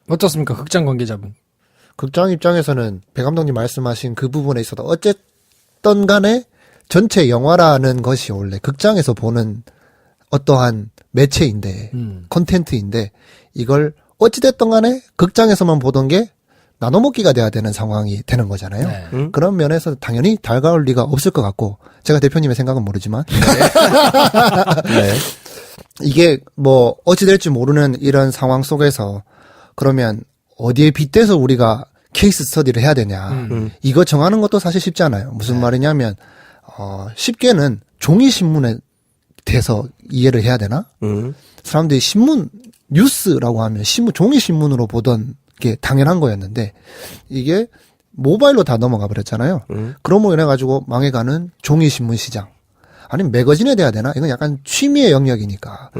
[SPEAKER 1] 어떻습니까? 극장 관계자분.
[SPEAKER 2] 극장 입장에서는 배 감독님 말씀하신 그 부분에 있어서 어쨌든 간에 전체 영화라는 것이 원래 극장에서 보는 어떠한 매체인데, 콘텐츠인데, 이걸 어찌됐든 간에 극장에서만 보던 게 나눠먹기가 돼야 되는 상황이 되는 거잖아요.
[SPEAKER 1] 네.
[SPEAKER 2] 그런 면에서 당연히 달가울 리가 없을 것 같고, 제가 대표님의 생각은 모르지만.
[SPEAKER 3] 네.
[SPEAKER 2] 이게 뭐 어찌 될지 모르는 이런 상황 속에서 그러면 어디에 빗대서 우리가 케이스 스터디를 해야 되냐. 이거 정하는 것도 사실 쉽지 않아요. 무슨 말이냐면 쉽게는 종이 신문에 대해서 이해를 해야 되나? 사람들이 신문 뉴스라고 하면 종이 신문으로 보던 게 당연한 거였는데 이게 모바일로 다 넘어가 버렸잖아요. 그러므로 인해 가지고 망해가는 종이 신문 시장. 아니면 매거진에 대야 되나? 이건 약간 취미의 영역이니까.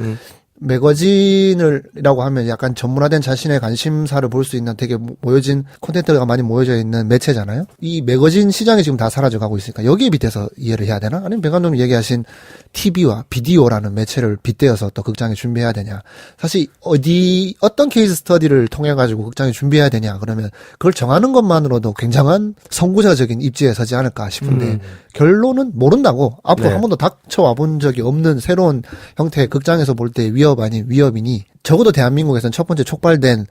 [SPEAKER 2] 매거진이라고 하면 약간 전문화된 자신의 관심사를 볼 수 있는 되게 모여진 콘텐츠가 많이 모여져 있는 매체잖아요. 이 매거진 시장이 지금 다 사라져 가고 있으니까 여기에 빗대서 이해를 해야 되나? 아니면 배 감독님 얘기하신 TV와 비디오라는 매체를 빗대어서 또 극장에 준비해야 되냐? 사실 어떤 케이스 스터디를 통해 가지고 극장에 준비해야 되냐? 그러면 그걸 정하는 것만으로도 굉장한 선구자적인 입지에 서지 않을까 싶은데 결론은 모른다고. 앞으로
[SPEAKER 3] 네.
[SPEAKER 2] 한 번도 닥쳐와 본 적이 없는 새로운 형태의 극장에서 볼 때 위협 아닌 위협이니 적어도 대한민국에서는 첫 번째 촉발된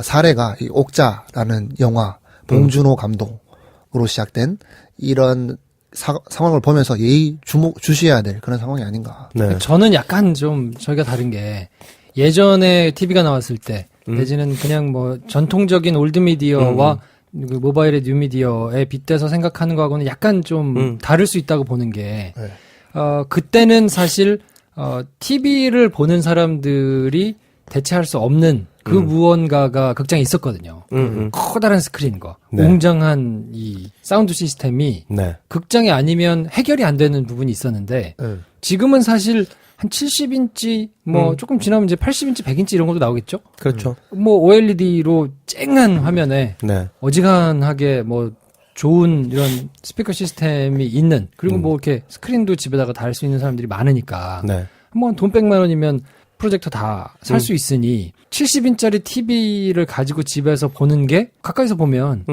[SPEAKER 2] 사례가 이 옥자라는 영화 봉준호 감독으로 시작된 이런 상황을 보면서 예의 주시해야 될 그런 상황이 아닌가.
[SPEAKER 3] 네.
[SPEAKER 1] 저는 약간 좀 저희가 다른 게 예전에 TV가 나왔을 때 내지는 그냥 뭐 전통적인 올드미디어와 그 모바일의 뉴미디어에 빗대서 생각하는 거하고는 약간 좀 다를 수 있다고 보는 게
[SPEAKER 2] 네.
[SPEAKER 1] 그때는 사실 TV를 보는 사람들이 대체할 수 없는 그 무언가가 극장에 있었거든요. 커다란 스크린과
[SPEAKER 3] 네.
[SPEAKER 1] 웅장한 이 사운드 시스템이
[SPEAKER 3] 네.
[SPEAKER 1] 극장이 아니면 해결이 안 되는 부분이 있었는데 지금은 사실 한 70인치 뭐 조금 지나면 이제 80인치, 100인치 이런 것도 나오겠죠?
[SPEAKER 3] 그렇죠.
[SPEAKER 1] 뭐 OLED로 쨍한 화면에
[SPEAKER 3] 네.
[SPEAKER 1] 어지간하게 뭐 좋은 이런 스피커 시스템이 있는 그리고 뭐 이렇게 스크린도 집에다가 달 수 있는 사람들이 많으니까
[SPEAKER 3] 네.
[SPEAKER 1] 한번 돈 100만 원이면 프로젝터 다 살 수 있으니 70인짜리 TV를 가지고 집에서 보는 게 가까이서 보면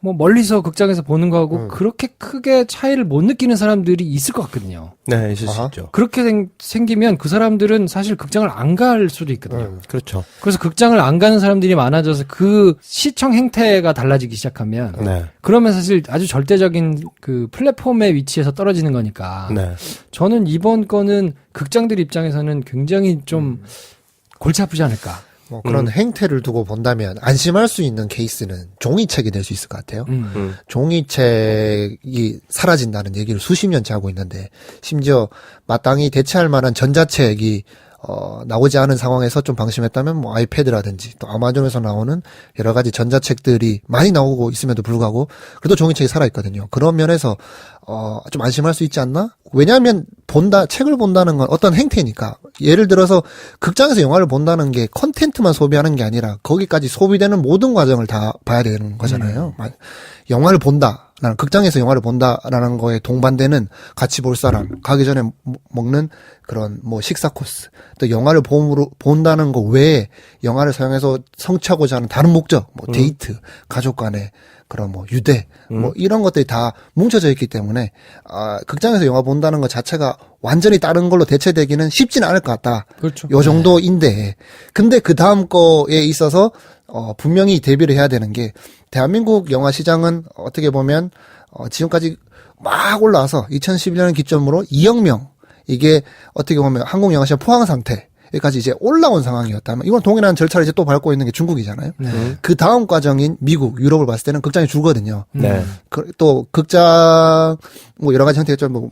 [SPEAKER 1] 뭐 멀리서 극장에서 보는 거하고 그렇게 크게 차이를 못 느끼는 사람들이 있을 것 같거든요.
[SPEAKER 3] 네, 있을 수
[SPEAKER 2] 아하.
[SPEAKER 3] 있죠.
[SPEAKER 1] 그렇게 생기면 그 사람들은 사실 극장을 안 갈 수도 있거든요.
[SPEAKER 3] 그렇죠.
[SPEAKER 1] 그래서 극장을 안 가는 사람들이 많아져서 그 시청 행태가 달라지기 시작하면
[SPEAKER 3] 네.
[SPEAKER 1] 그러면 사실 아주 절대적인 그 플랫폼의 위치에서 떨어지는 거니까
[SPEAKER 3] 네.
[SPEAKER 1] 저는 이번 거는 극장들 입장에서는 굉장히 좀 골치 아프지 않을까.
[SPEAKER 2] 뭐 그런 행태를 두고 본다면 안심할 수 있는 케이스는 종이책이 될 수 있을 것 같아요. 종이책이 사라진다는 얘기를 수십 년째 하고 있는데 심지어 마땅히 대체할 만한 전자책이 나오지 않은 상황에서 좀 방심했다면 뭐 아이패드라든지 또 아마존에서 나오는 여러 가지 전자책들이 많이 나오고 있음에도 불구하고 그래도 종이책이 살아있거든요. 그런 면에서 좀 안심할 수 있지 않나? 왜냐하면 책을 본다는 건 어떤 행태니까. 예를 들어서 극장에서 영화를 본다는 게 컨텐츠만 소비하는 게 아니라 거기까지 소비되는 모든 과정을 다 봐야 되는 거잖아요. 영화를 본다라는 극장에서 영화를 본다라는 거에 동반되는 같이 볼 사람, 가기 전에 먹는 그런 뭐 식사 코스, 또 영화를 본다는 거 외에 영화를 사용해서 성취하고자 하는 다른 목적, 뭐 데이트, 가족 간의 그런 뭐 유대, 뭐 이런 것들이 다 뭉쳐져 있기 때문에 극장에서 영화 본다는 것 자체가 완전히 다른 걸로 대체되기는 쉽지는 않을 것 같다.
[SPEAKER 1] 그렇죠.
[SPEAKER 2] 요 정도인데, 근데 그 다음 거에 있어서 분명히 대비를 해야 되는 게 대한민국 영화 시장은 어떻게 보면 지금까지 막 올라와서 2011년 기점으로 2억 명, 이게 어떻게 보면 한국 영화 시장 포항 상태 여기까지 이제 올라온 상황이었다면 이건 동일한 절차를 이제 또 밟고 있는 게 중국이잖아요. 그 다음 과정인 미국, 유럽을 봤을 때는 극장이 줄거든요.
[SPEAKER 3] 네.
[SPEAKER 2] 또 극장 뭐 여러 가지 형태가 좀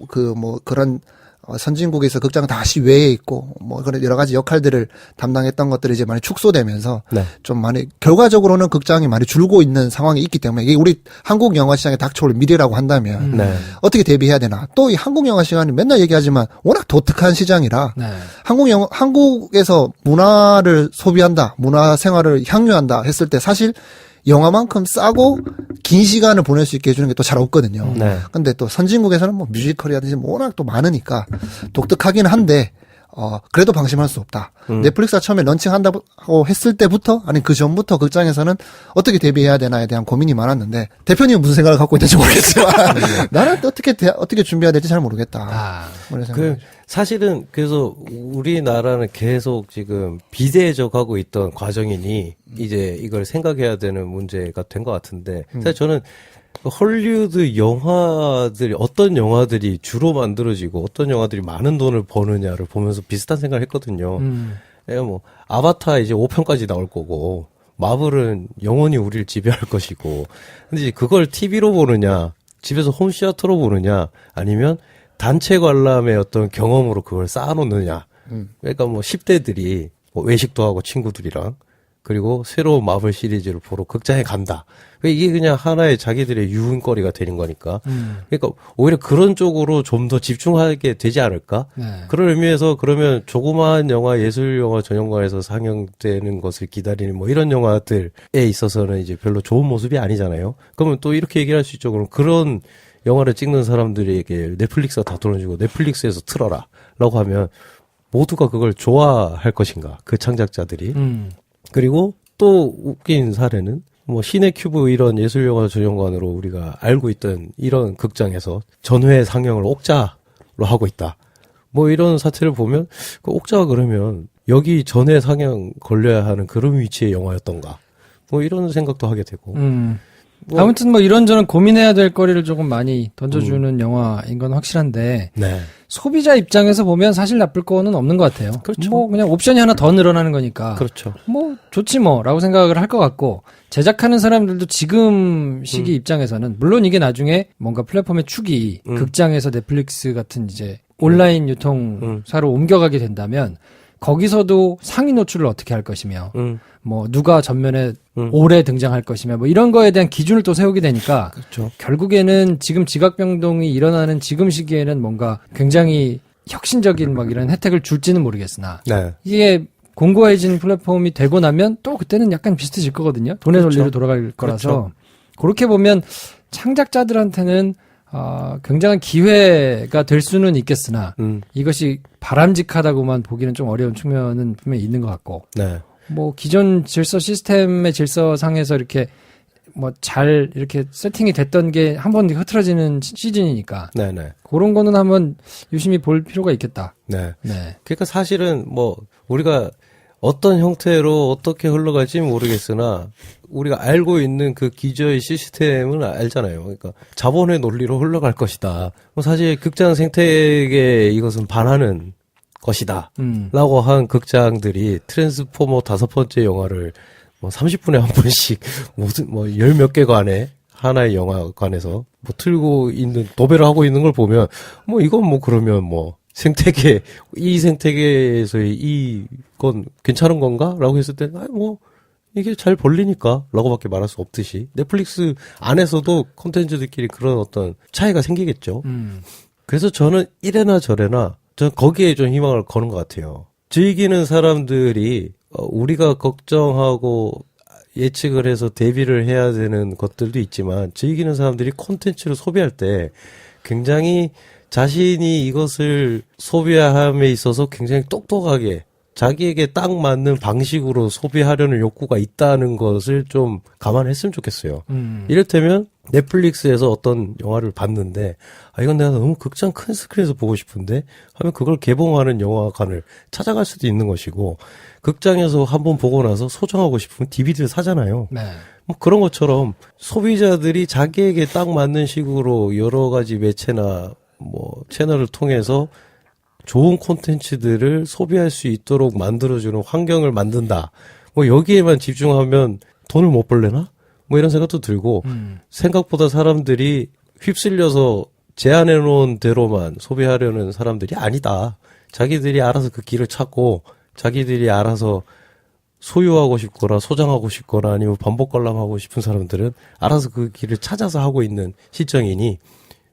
[SPEAKER 2] 그런 선진국에서 극장은 다시 외에 있고 뭐 그런 여러 가지 역할들을 담당했던 것들이 이제 많이 축소되면서
[SPEAKER 3] 네.
[SPEAKER 2] 좀 많이 결과적으로는 극장이 많이 줄고 있는 상황이 있기 때문에 이게 우리 한국 영화 시장에 닥쳐올 미래라고 한다면
[SPEAKER 3] 네.
[SPEAKER 2] 어떻게 대비해야 되나? 또 이 한국 영화 시장은 맨날 얘기하지만 워낙 독특한 시장이라
[SPEAKER 1] 네.
[SPEAKER 2] 한국에서 문화를 소비한다, 문화 생활을 향유한다 했을 때 사실 영화만큼 싸고 긴 시간을 보낼 수 있게 해주는 게 또 잘 없거든요.
[SPEAKER 3] 네.
[SPEAKER 2] 근데 또 선진국에서는 뭐 뮤지컬이라든지 뭐 워낙 또 많으니까 독특하긴 한데, 그래도 방심할 수 없다. 넷플릭스가 처음에 런칭한다고 했을 때부터, 아니 그 전부터 극장에서는 어떻게 대비해야 되나에 대한 고민이 많았는데, 대표님은 무슨 생각을 갖고 있는지 모르겠지만, 나는 어떻게 준비해야 될지 잘 모르겠다. 그런 생각이
[SPEAKER 3] 사실은 그래서 우리나라는 계속 지금 비대해져가고 있던 과정이니 이제 이걸 생각해야 되는 문제가 된 것 같은데 사실 저는 헐리우드 영화들이 어떤 영화들이 주로 만들어지고 어떤 영화들이 많은 돈을 버느냐를 보면서 비슷한 생각을 했거든요. 뭐 아바타 이제 5편까지 나올 거고 마블은 영원히 우리를 지배할 것이고 근데 이제 그걸 TV로 보느냐 집에서 홈시어터로 보느냐 아니면 단체 관람의 어떤 경험으로 그걸 쌓아놓느냐. 그러니까 뭐 10대들이 뭐 외식도 하고 친구들이랑 그리고 새로운 마블 시리즈를 보러 극장에 간다. 이게 그냥 하나의 자기들의 유흥거리가 되는 거니까. 그러니까 오히려 그런 쪽으로 좀 더 집중하게 되지 않을까?
[SPEAKER 1] 네.
[SPEAKER 3] 그런 의미에서 그러면 조그마한 영화, 예술 영화 전용관에서 상영되는 것을 기다리는 뭐 이런 영화들에 있어서는 이제 별로 좋은 모습이 아니잖아요. 그러면 또 이렇게 얘기를 할 수 있죠. 그럼 그런 영화를 찍는 사람들에게 넷플릭스가 다 돈을 주고 넷플릭스에서 틀어라 라고 하면 모두가 그걸 좋아할 것인가 그 창작자들이 그리고 또 웃긴 사례는 뭐 시네큐브 이런 예술영화 전용관으로 우리가 알고 있던 이런 극장에서 전회 상영을 옥자로 하고 있다 뭐 이런 사태를 보면 그 옥자가 그러면 여기 전회 상영 걸려야 하는 그런 위치의 영화였던가 뭐 이런 생각도 하게 되고
[SPEAKER 1] 아무튼 뭐 이런저런 고민해야 될 거리를 조금 많이 던져주는 영화인 건 확실한데
[SPEAKER 3] 네.
[SPEAKER 1] 소비자 입장에서 보면 사실 나쁠 거는 없는 것 같아요.
[SPEAKER 3] 그렇죠.
[SPEAKER 1] 뭐 그냥 옵션이 하나 더 늘어나는 거니까.
[SPEAKER 3] 그렇죠.
[SPEAKER 1] 뭐 좋지 뭐라고 생각을 할 것 같고 제작하는 사람들도 지금 시기 입장에서는 물론 이게 나중에 뭔가 플랫폼의 축이 극장에서 넷플릭스 같은 이제 온라인 유통사로 옮겨가게 된다면 거기서도 상위 노출을 어떻게 할 것이며 뭐 누가 전면에 오래 등장할 것이며 뭐 이런 거에 대한 기준을 또 세우게 되니까
[SPEAKER 3] 그렇죠.
[SPEAKER 1] 결국에는 지금 지각변동이 일어나는 지금 시기에는 뭔가 굉장히 혁신적인 막 이런 혜택을 줄지는 모르겠으나
[SPEAKER 3] 네.
[SPEAKER 1] 이게 공고해진 플랫폼이 되고 나면 또 그때는 약간 비슷해질 거거든요. 돈의 논리로 돌아갈 거라서 그렇게 보면 창작자들한테는 굉장한 기회가 될 수는 있겠으나 이것이 바람직하다고만 보기는 좀 어려운 측면은 분명히 있는 것 같고
[SPEAKER 3] 네.
[SPEAKER 1] 뭐 기존 질서 시스템의 질서상에서 이렇게 뭐 잘 이렇게 세팅이 됐던 게 한 번 흐트러지는 시즌이니까
[SPEAKER 3] 네네.
[SPEAKER 1] 그런 거는 한번 유심히 볼 필요가 있겠다.
[SPEAKER 3] 네.
[SPEAKER 1] 네.
[SPEAKER 3] 그러니까 사실은 뭐 우리가 어떤 형태로 어떻게 흘러갈지 모르겠으나 우리가 알고 있는 그 기저의 시스템은 알잖아요. 그러니까 자본의 논리로 흘러갈 것이다. 뭐 사실 극장 생태계에 이것은 반하는 것이다. 라고 한 극장들이 트랜스포머 5번째 영화를 뭐 30분에 한 번씩 무슨 뭐 10몇 개 관에 하나의 영화관에서 뭐 틀고 있는 도배를 하고 있는 걸 보면 뭐 이건 뭐 그러면 뭐 생태계 이 생태계에서의 이건 괜찮은 건가? 라고 했을 때 뭐 이게 잘 벌리니까 라고밖에 말할 수 없듯이 넷플릭스 안에서도 콘텐츠들끼리 그런 어떤 차이가 생기겠죠. 그래서 저는 이래나 저래나 전 거기에 좀 희망을 거는 것 같아요. 즐기는 사람들이 우리가 걱정하고 예측을 해서 대비를 해야 되는 것들도 있지만 즐기는 사람들이 콘텐츠를 소비할 때 굉장히 자신이 이것을 소비함에 있어서 굉장히 똑똑하게 자기에게 딱 맞는 방식으로 소비하려는 욕구가 있다는 것을 좀 감안했으면 좋겠어요. 이를테면 넷플릭스에서 어떤 영화를 봤는데 이건 내가 너무 극장 큰 스크린에서 보고 싶은데 하면 그걸 개봉하는 영화관을 찾아갈 수도 있는 것이고 극장에서 한번 보고 나서 소장하고 싶으면 DVD를 사잖아요.
[SPEAKER 1] 네.
[SPEAKER 3] 뭐 그런 것처럼 소비자들이 자기에게 딱 맞는 식으로 여러 가지 매체나 뭐 채널을 통해서 좋은 콘텐츠들을 소비할 수 있도록 만들어주는 환경을 만든다. 뭐 여기에만 집중하면 돈을 못 벌려나? 뭐 이런 생각도 들고 생각보다 사람들이 휩쓸려서 제안해 놓은 대로만 소비하려는 사람들이 아니다. 자기들이 알아서 그 길을 찾고 자기들이 알아서 소유하고 싶거나 소장하고 싶거나 아니면 반복 관람하고 싶은 사람들은 알아서 그 길을 찾아서 하고 있는 시점이니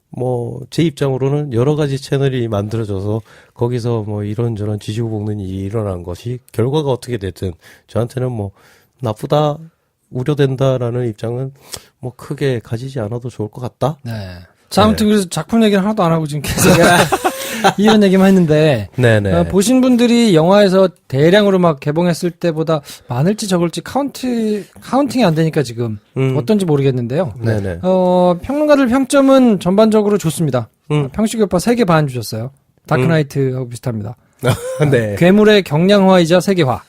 [SPEAKER 3] 뭐 제 입장으로는 여러 가지 채널이 만들어져서 거기서 뭐 이런저런 지지고 볶는 일이 일어난 것이 결과가 어떻게 됐든 저한테는 뭐 나쁘다 우려된다라는 입장은 뭐 크게 가지지 않아도 좋을 것 같다.
[SPEAKER 1] 네. 자, 아무튼 그래서 작품 얘기를 하나도 안 하고 지금 계속 이런 얘기만 했는데
[SPEAKER 3] 네네.
[SPEAKER 1] 보신 분들이 영화에서 대량으로 막 개봉했을 때보다 많을지 적을지 카운팅이 안 되니까 지금 어떤지 모르겠는데요.
[SPEAKER 3] 네네.
[SPEAKER 1] 평론가들 평점은 전반적으로 좋습니다. 평식 오빠 3개 반 주셨어요. 다크나이트하고 비슷합니다.
[SPEAKER 3] 네.
[SPEAKER 1] 괴물의 경량화이자 세계화.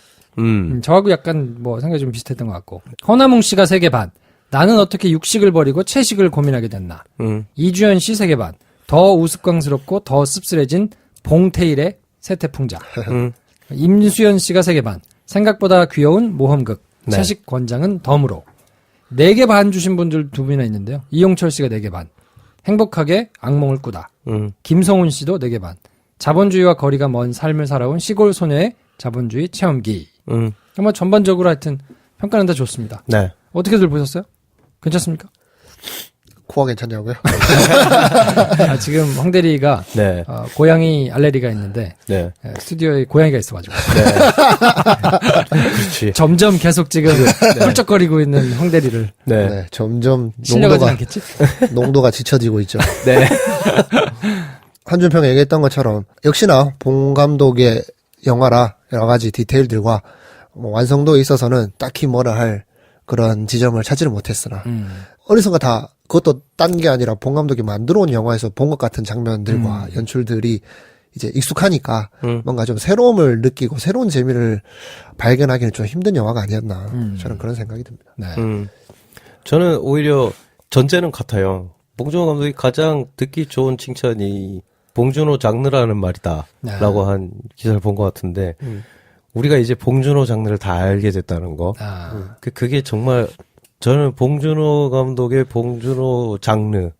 [SPEAKER 1] 저하고 약간 뭐 생각이 좀 비슷했던 것 같고. 허나몽 씨가 3개 반. 나는 어떻게 육식을 버리고 채식을 고민하게 됐나. 이주연 씨 3개 반. 더 우스꽝스럽고 더 씁쓸해진 봉테일의 세태풍자. 임수연 씨가 3개 반. 생각보다 귀여운 모험극.
[SPEAKER 3] 네.
[SPEAKER 1] 채식 권장은 덤으로. 4개 반 주신 분들 2분이나 있는데요. 이용철 씨가 4개 반. 행복하게 악몽을 꾸다. 김성훈 씨도 4개 반. 자본주의와 거리가 먼 삶을 살아온 시골 소녀의 자본주의 체험기. 뭐 전반적으로 하여튼 평가는 다 좋습니다.
[SPEAKER 3] 네.
[SPEAKER 1] 어떻게들 보셨어요? 괜찮습니까?
[SPEAKER 2] 코가 괜찮냐고요?
[SPEAKER 1] 지금 황대리가
[SPEAKER 3] 네.
[SPEAKER 1] 고양이 알레르기가 있는데
[SPEAKER 3] 네.
[SPEAKER 1] 스튜디오에 고양이가 있어가지고
[SPEAKER 3] 그렇지.
[SPEAKER 1] 점점 계속 지금 훌쩍거리고 있는 황대리를
[SPEAKER 3] 네.
[SPEAKER 2] 네, 점점
[SPEAKER 1] 실려가지 않겠지?
[SPEAKER 2] 농도가 지쳐지고 있죠.
[SPEAKER 3] 네.
[SPEAKER 2] 한준평이 얘기했던 것처럼 역시나 봉 감독의 영화라 여러 가지 디테일들과 뭐 완성도에 있어서는 딱히 뭐라 할 그런 지점을 찾지를 못했으나 어디선가 다 그것도 딴 게 아니라 봉 감독이 만들어 온 영화에서 본 것 같은 장면들과 연출들이 이제 익숙하니까 뭔가 좀 새로움을 느끼고 새로운 재미를 발견하기는 좀 힘든 영화가 아니었나 저는 그런 생각이 듭니다.
[SPEAKER 1] 네.
[SPEAKER 3] 저는 오히려 전제는 같아요. 봉준호 감독이 가장 듣기 좋은 칭찬이 봉준호 장르라는 말이다.
[SPEAKER 1] 네.
[SPEAKER 3] 라고 한 기사를 본 것 같은데, 우리가 이제 봉준호 장르를 다 알게 됐다는 거. 그게 정말, 저는 봉준호 감독의 봉준호 장르라는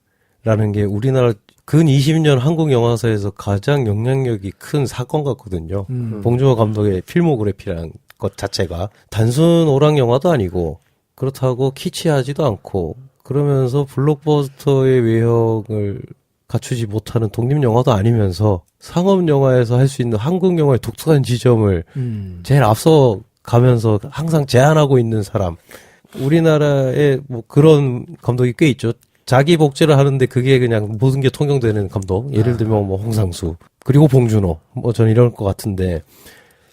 [SPEAKER 3] 라는 게 우리나라 근 20년 한국 영화사에서 가장 영향력이 큰 사건 같거든요. 봉준호 감독의 필모그래피라는 것 자체가 단순 오락 영화도 아니고 그렇다고 키치하지도 않고 그러면서 블록버스터의 외형을 갖추지 못하는 독립영화도 아니면서 상업영화에서 할 수 있는 한국 영화의 독특한 지점을 제일 앞서 가면서 항상 제안하고 있는 사람. 우리나라에 뭐 그런 감독이 꽤 있죠. 자기 복제를 하는데 그게 그냥 모든 게 통용되는 감독. 예를 들면 뭐 홍상수. 그리고 봉준호. 뭐 전 이럴 것 같은데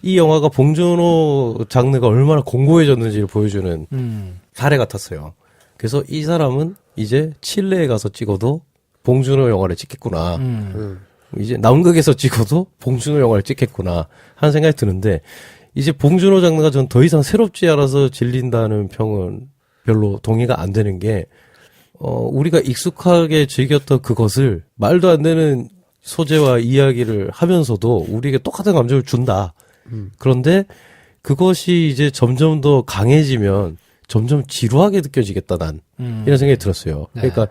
[SPEAKER 3] 이 영화가 봉준호 장르가 얼마나 공고해졌는지를 보여주는 사례 같았어요. 그래서 이 사람은 이제 칠레에 가서 찍어도 봉준호 영화를 찍겠구나. 이제 남극에서 찍어도 봉준호 영화를 찍겠구나 하는 생각이 드는데 이제 봉준호 장르가 전 더 이상 새롭지 않아서 질린다는 평은 별로 동의가 안 되는 게 우리가 익숙하게 즐겼던 그것을 말도 안 되는 소재와 이야기를 하면서도 우리에게 똑같은 감정을 준다. 그런데 그것이 이제 점점 더 강해지면 점점 지루하게 느껴지겠다 난 이런 생각이 들었어요.
[SPEAKER 1] 네.
[SPEAKER 3] 그러니까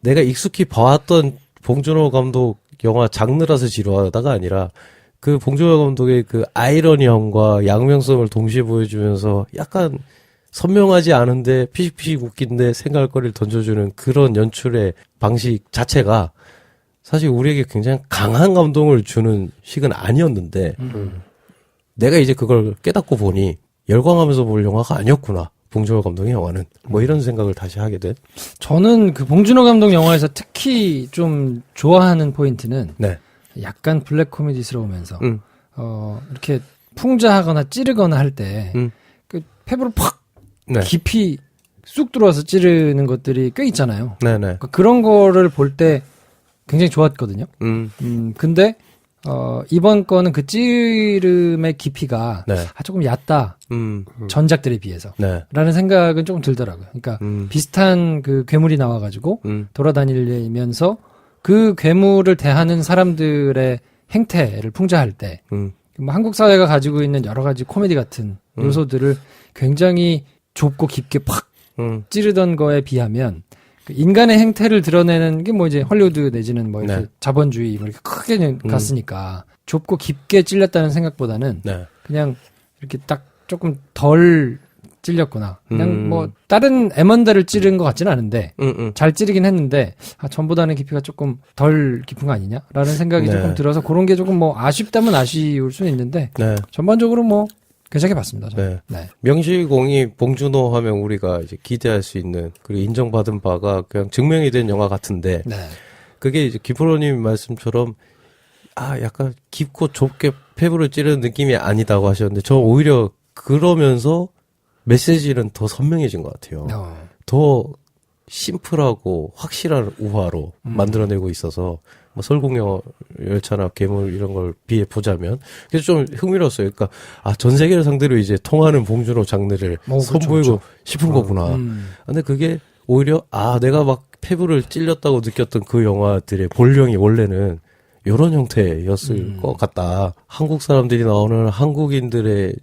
[SPEAKER 3] 내가 익숙히 봐왔던 봉준호 감독 영화 장르라서 지루하다가 아니라 그 봉준호 감독의 그 아이러니함과 양면성을 동시에 보여주면서 약간 선명하지 않은데 피식피식 웃긴데 생각할 거리를 던져주는 그런 연출의 방식 자체가 사실 우리에게 굉장히 강한 감동을 주는 식은 아니었는데 내가 이제 그걸 깨닫고 보니 열광하면서 볼 영화가 아니었구나. 봉준호 감독의 영화는 뭐 이런 생각을 다시 하게 된.
[SPEAKER 1] 저는 그 봉준호 감독 영화에서 특히 좀 좋아하는 포인트는
[SPEAKER 3] 네.
[SPEAKER 1] 약간 블랙 코미디스러우면서 이렇게 풍자하거나 찌르거나 할 때 그 폐부를 팍
[SPEAKER 3] 네.
[SPEAKER 1] 깊이 쑥 들어와서 찌르는 것들이 꽤 있잖아요.
[SPEAKER 3] 네네.
[SPEAKER 1] 그러니까 그런 거를 볼 때 굉장히 좋았거든요. 근데 이번 거는 그 찌름의 깊이가
[SPEAKER 3] 네.
[SPEAKER 1] 조금 얕다. 전작들에 비해서.
[SPEAKER 3] 네.
[SPEAKER 1] 라는 생각은 조금 들더라고요. 그러니까 비슷한 그 괴물이 나와가지고 돌아다니면서 그 괴물을 대하는 사람들의 행태를 풍자할 때 뭐 한국 사회가 가지고 있는 여러 가지 코미디 같은 요소들을 굉장히 좁고 깊게 팍 찌르던 거에 비하면 그 인간의 행태를 드러내는 게 뭐 이제 헐리우드 내지는 뭐 이렇게
[SPEAKER 3] 네.
[SPEAKER 1] 자본주의 뭐 이렇게 크게 갔으니까 좁고 깊게 찔렸다는 생각보다는
[SPEAKER 3] 네.
[SPEAKER 1] 그냥 이렇게 딱 조금 덜 찔렸구나. 그냥 뭐 다른 M1대를 찌른 것 같지는 않은데 잘 찌르긴 했는데 전보다는 깊이가 조금 덜 깊은 거 아니냐라는 생각이
[SPEAKER 3] 네.
[SPEAKER 1] 조금 들어서 그런 게 조금 뭐 아쉽다면 아쉬울 수는 있는데
[SPEAKER 3] 네.
[SPEAKER 1] 전반적으로 뭐 괜찮게 봤습니다. 저는.
[SPEAKER 3] 네.
[SPEAKER 1] 네.
[SPEAKER 3] 명실공히 봉준호 하면 우리가 이제 기대할 수 있는 그리고 인정받은 바가 그냥 증명이 된 영화 같은데
[SPEAKER 1] 네.
[SPEAKER 3] 그게 이제 김프로님 말씀처럼 약간 깊고 좁게 폐부를 찌르는 느낌이 아니다고 하셨는데 저 오히려 그러면서 메시지는 더 선명해진 것 같아요. 더 심플하고 확실한 우화로 만들어내고 있어서 뭐 설국열 열차나 괴물 이런 걸 비해 보자면 그래서 좀 흥미로웠어요. 그러니까 전 세계를 상대로 이제 통하는 봉준호 장르를 선보이고
[SPEAKER 1] 그렇죠.
[SPEAKER 3] 싶은 거구나. 근데 그게 오히려 내가 막 폐부를 찔렸다고 느꼈던 그 영화들의 본령이 원래는 이런 형태였을 것 같다. 한국 사람들이 나오는 한국인들의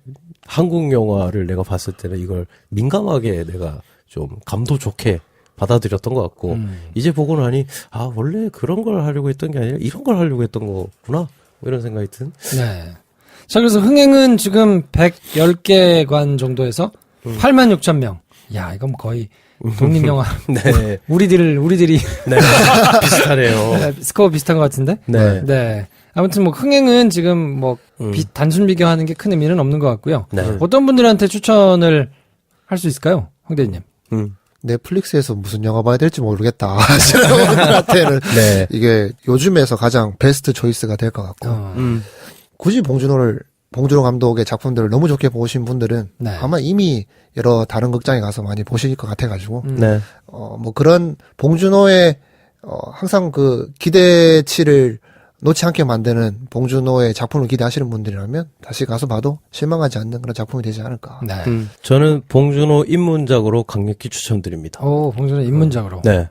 [SPEAKER 3] 한국 영화를 내가 봤을 때는 이걸 민감하게 내가 좀 감도 좋게 받아들였던 것 같고 이제 보고 나니 원래 그런 걸 하려고 했던 게 아니라 이런 걸 하려고 했던 거구나 뭐 이런 생각이 든.
[SPEAKER 1] 네. 자, 그래서 흥행은 지금 110개관 정도에서 86,000명. 야, 이건 거의 독립영화.
[SPEAKER 3] 네.
[SPEAKER 1] 우리들이
[SPEAKER 3] 네. 비슷하네요.
[SPEAKER 1] 스코어 비슷한 것 같은데?
[SPEAKER 3] 네.
[SPEAKER 1] 네. 아무튼 뭐 흥행은 지금 뭐 단순 비교하는 게 큰 의미는 없는 것 같고요.
[SPEAKER 3] 네.
[SPEAKER 1] 어떤 분들한테 추천을 할 수 있을까요? 황대리님.
[SPEAKER 2] 넷플릭스에서 무슨 영화 봐야 될지 모르겠다. 저한테는
[SPEAKER 3] 네.
[SPEAKER 2] 이게 요즘에서 가장 베스트 초이스가 될 것 같고 굳이 봉준호 감독의 작품들을 너무 좋게 보신 분들은
[SPEAKER 1] 네.
[SPEAKER 2] 아마 이미 여러 다른 극장에 가서 많이 보실 것 같아가지고
[SPEAKER 3] 네.
[SPEAKER 2] 뭐 그런 봉준호의 항상 그 기대치를 놓지 않게 만드는 봉준호의 작품을 기대하시는 분들이라면 다시 가서 봐도 실망하지 않는 그런 작품이 되지 않을까.
[SPEAKER 1] 네.
[SPEAKER 3] 저는 봉준호 입문작으로 강력히 추천드립니다.
[SPEAKER 1] 봉준호 입문작으로.
[SPEAKER 3] 네.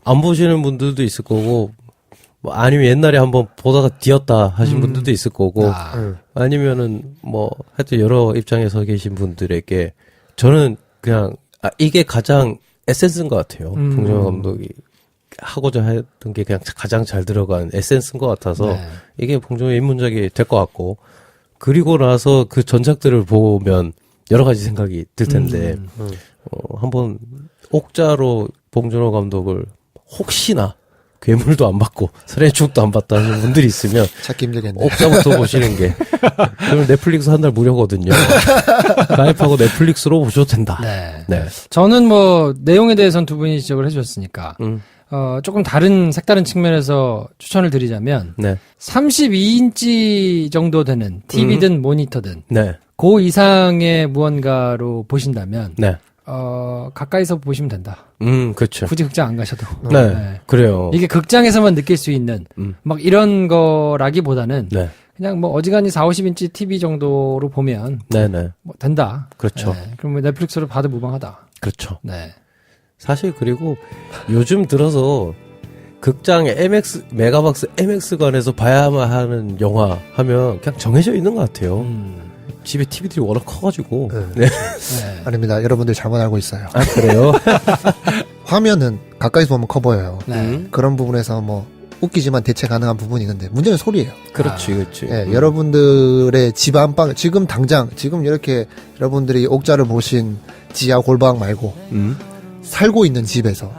[SPEAKER 3] 안 보시는 분들도 있을 거고, 뭐 아니면 옛날에 한번 보다가 뒤었다 하신 분들도 있을 거고, 아니면은 뭐 하여튼 여러 입장에서 계신 분들에게 저는 그냥 이게 가장 에센스인 것 같아요. 봉준호 감독이 하고자 했던 게 그냥 가장 잘 들어간 에센스인 것 같아서
[SPEAKER 1] 네.
[SPEAKER 3] 이게 봉준호의 입문작이 될 것 같고 그리고 나서 그 전작들을 보면 여러 가지 생각이 들 텐데 한번 옥자로 봉준호 감독을 혹시나 괴물도 안 받고 살인의 추억도 안 받다는 분들이 있으면
[SPEAKER 2] 찾기 힘들겠네.
[SPEAKER 3] 옥자부터 보시는 게 그럼 넷플릭스 한 달 무료거든요. 가입하고 넷플릭스로 보셔도 된다.
[SPEAKER 1] 네.
[SPEAKER 3] 네.
[SPEAKER 1] 저는 뭐 내용에 대해서는 두 분이 지적을 해주셨으니까 조금 다른 색다른 측면에서 추천을 드리자면
[SPEAKER 3] 네.
[SPEAKER 1] 32인치 정도 되는 TV든 모니터든
[SPEAKER 3] 네.
[SPEAKER 1] 그 이상의 무언가로 보신다면
[SPEAKER 3] 네.
[SPEAKER 1] 가까이서 보시면 된다.
[SPEAKER 3] 그렇죠.
[SPEAKER 1] 굳이 극장 안 가셔도.
[SPEAKER 3] 네. 그래요.
[SPEAKER 1] 이게 극장에서만 느낄 수 있는 막 이런 거라기보다는
[SPEAKER 3] 네.
[SPEAKER 1] 그냥 뭐 어지간히 40~50인치 TV 정도로 보면
[SPEAKER 3] 네네.
[SPEAKER 1] 뭐 된다.
[SPEAKER 3] 그렇죠.
[SPEAKER 1] 네. 그럼 뭐 넷플릭스로 봐도 무방하다.
[SPEAKER 3] 그렇죠.
[SPEAKER 1] 네.
[SPEAKER 3] 사실 그리고 요즘 들어서 극장에 메가박스 MX관에서 봐야만 하는 영화 하면 그냥 정해져 있는 것 같아요. 집에 TV들이 워낙 커가지고. 네.
[SPEAKER 1] 네.
[SPEAKER 2] 아닙니다. 여러분들 잘못 알고 있어요.
[SPEAKER 3] 아, 그래요?
[SPEAKER 2] 화면은 가까이서 보면 커 보여요.
[SPEAKER 1] 네.
[SPEAKER 2] 그런 부분에서 뭐 웃기지만 대체 가능한 부분이 있는데 문제는 소리예요.
[SPEAKER 3] 그렇지, 그렇지.
[SPEAKER 2] 예, 여러분들의 집 안방 지금 당장 지금 이렇게 여러분들이 옥자를 보신 지하 골방 말고 살고 있는 집에서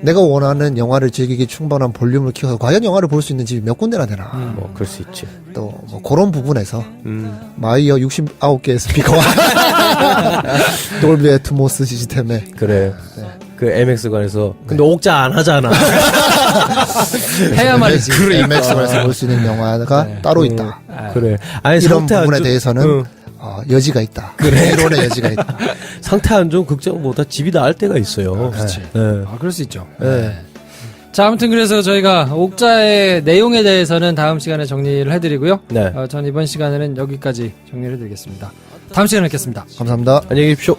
[SPEAKER 2] 내가 원하는 영화를 즐기기 충분한 볼륨을 키워서 과연 영화를 볼 수 있는 집이 몇 군데나 되나.
[SPEAKER 3] 뭐, 그럴 수 있지.
[SPEAKER 2] 또 뭐 그런 부분에서 마이어 69개의 스피커와 돌비 애트모스 시스템에
[SPEAKER 3] 그래. 그 MX관에서. 근데 옥자 안 하잖아.
[SPEAKER 1] 해야 말이지.
[SPEAKER 2] MX관에서 볼 수 있는 영화가 따로 있다.
[SPEAKER 3] 그래. 아니,
[SPEAKER 2] 이런
[SPEAKER 3] 상태 안
[SPEAKER 2] 부분에
[SPEAKER 3] 좋-
[SPEAKER 2] 대해서는 여지가 있다. 이론의 여지가 있다.
[SPEAKER 3] 상태 안 좋은 극장보다 집이 나을 때가 있어요.
[SPEAKER 1] 그렇지.
[SPEAKER 3] 네.
[SPEAKER 1] 그럴 수 있죠. 네. 자, 아무튼 그래서 저희가 옥자의 내용에 대해서는 다음 시간에 정리를 해드리고요.
[SPEAKER 3] 네.
[SPEAKER 1] 전 이번 시간에는 여기까지 정리를 해드리겠습니다. 다음 시간에 뵙겠습니다.
[SPEAKER 2] 감사합니다.
[SPEAKER 3] 안녕히 계십시오.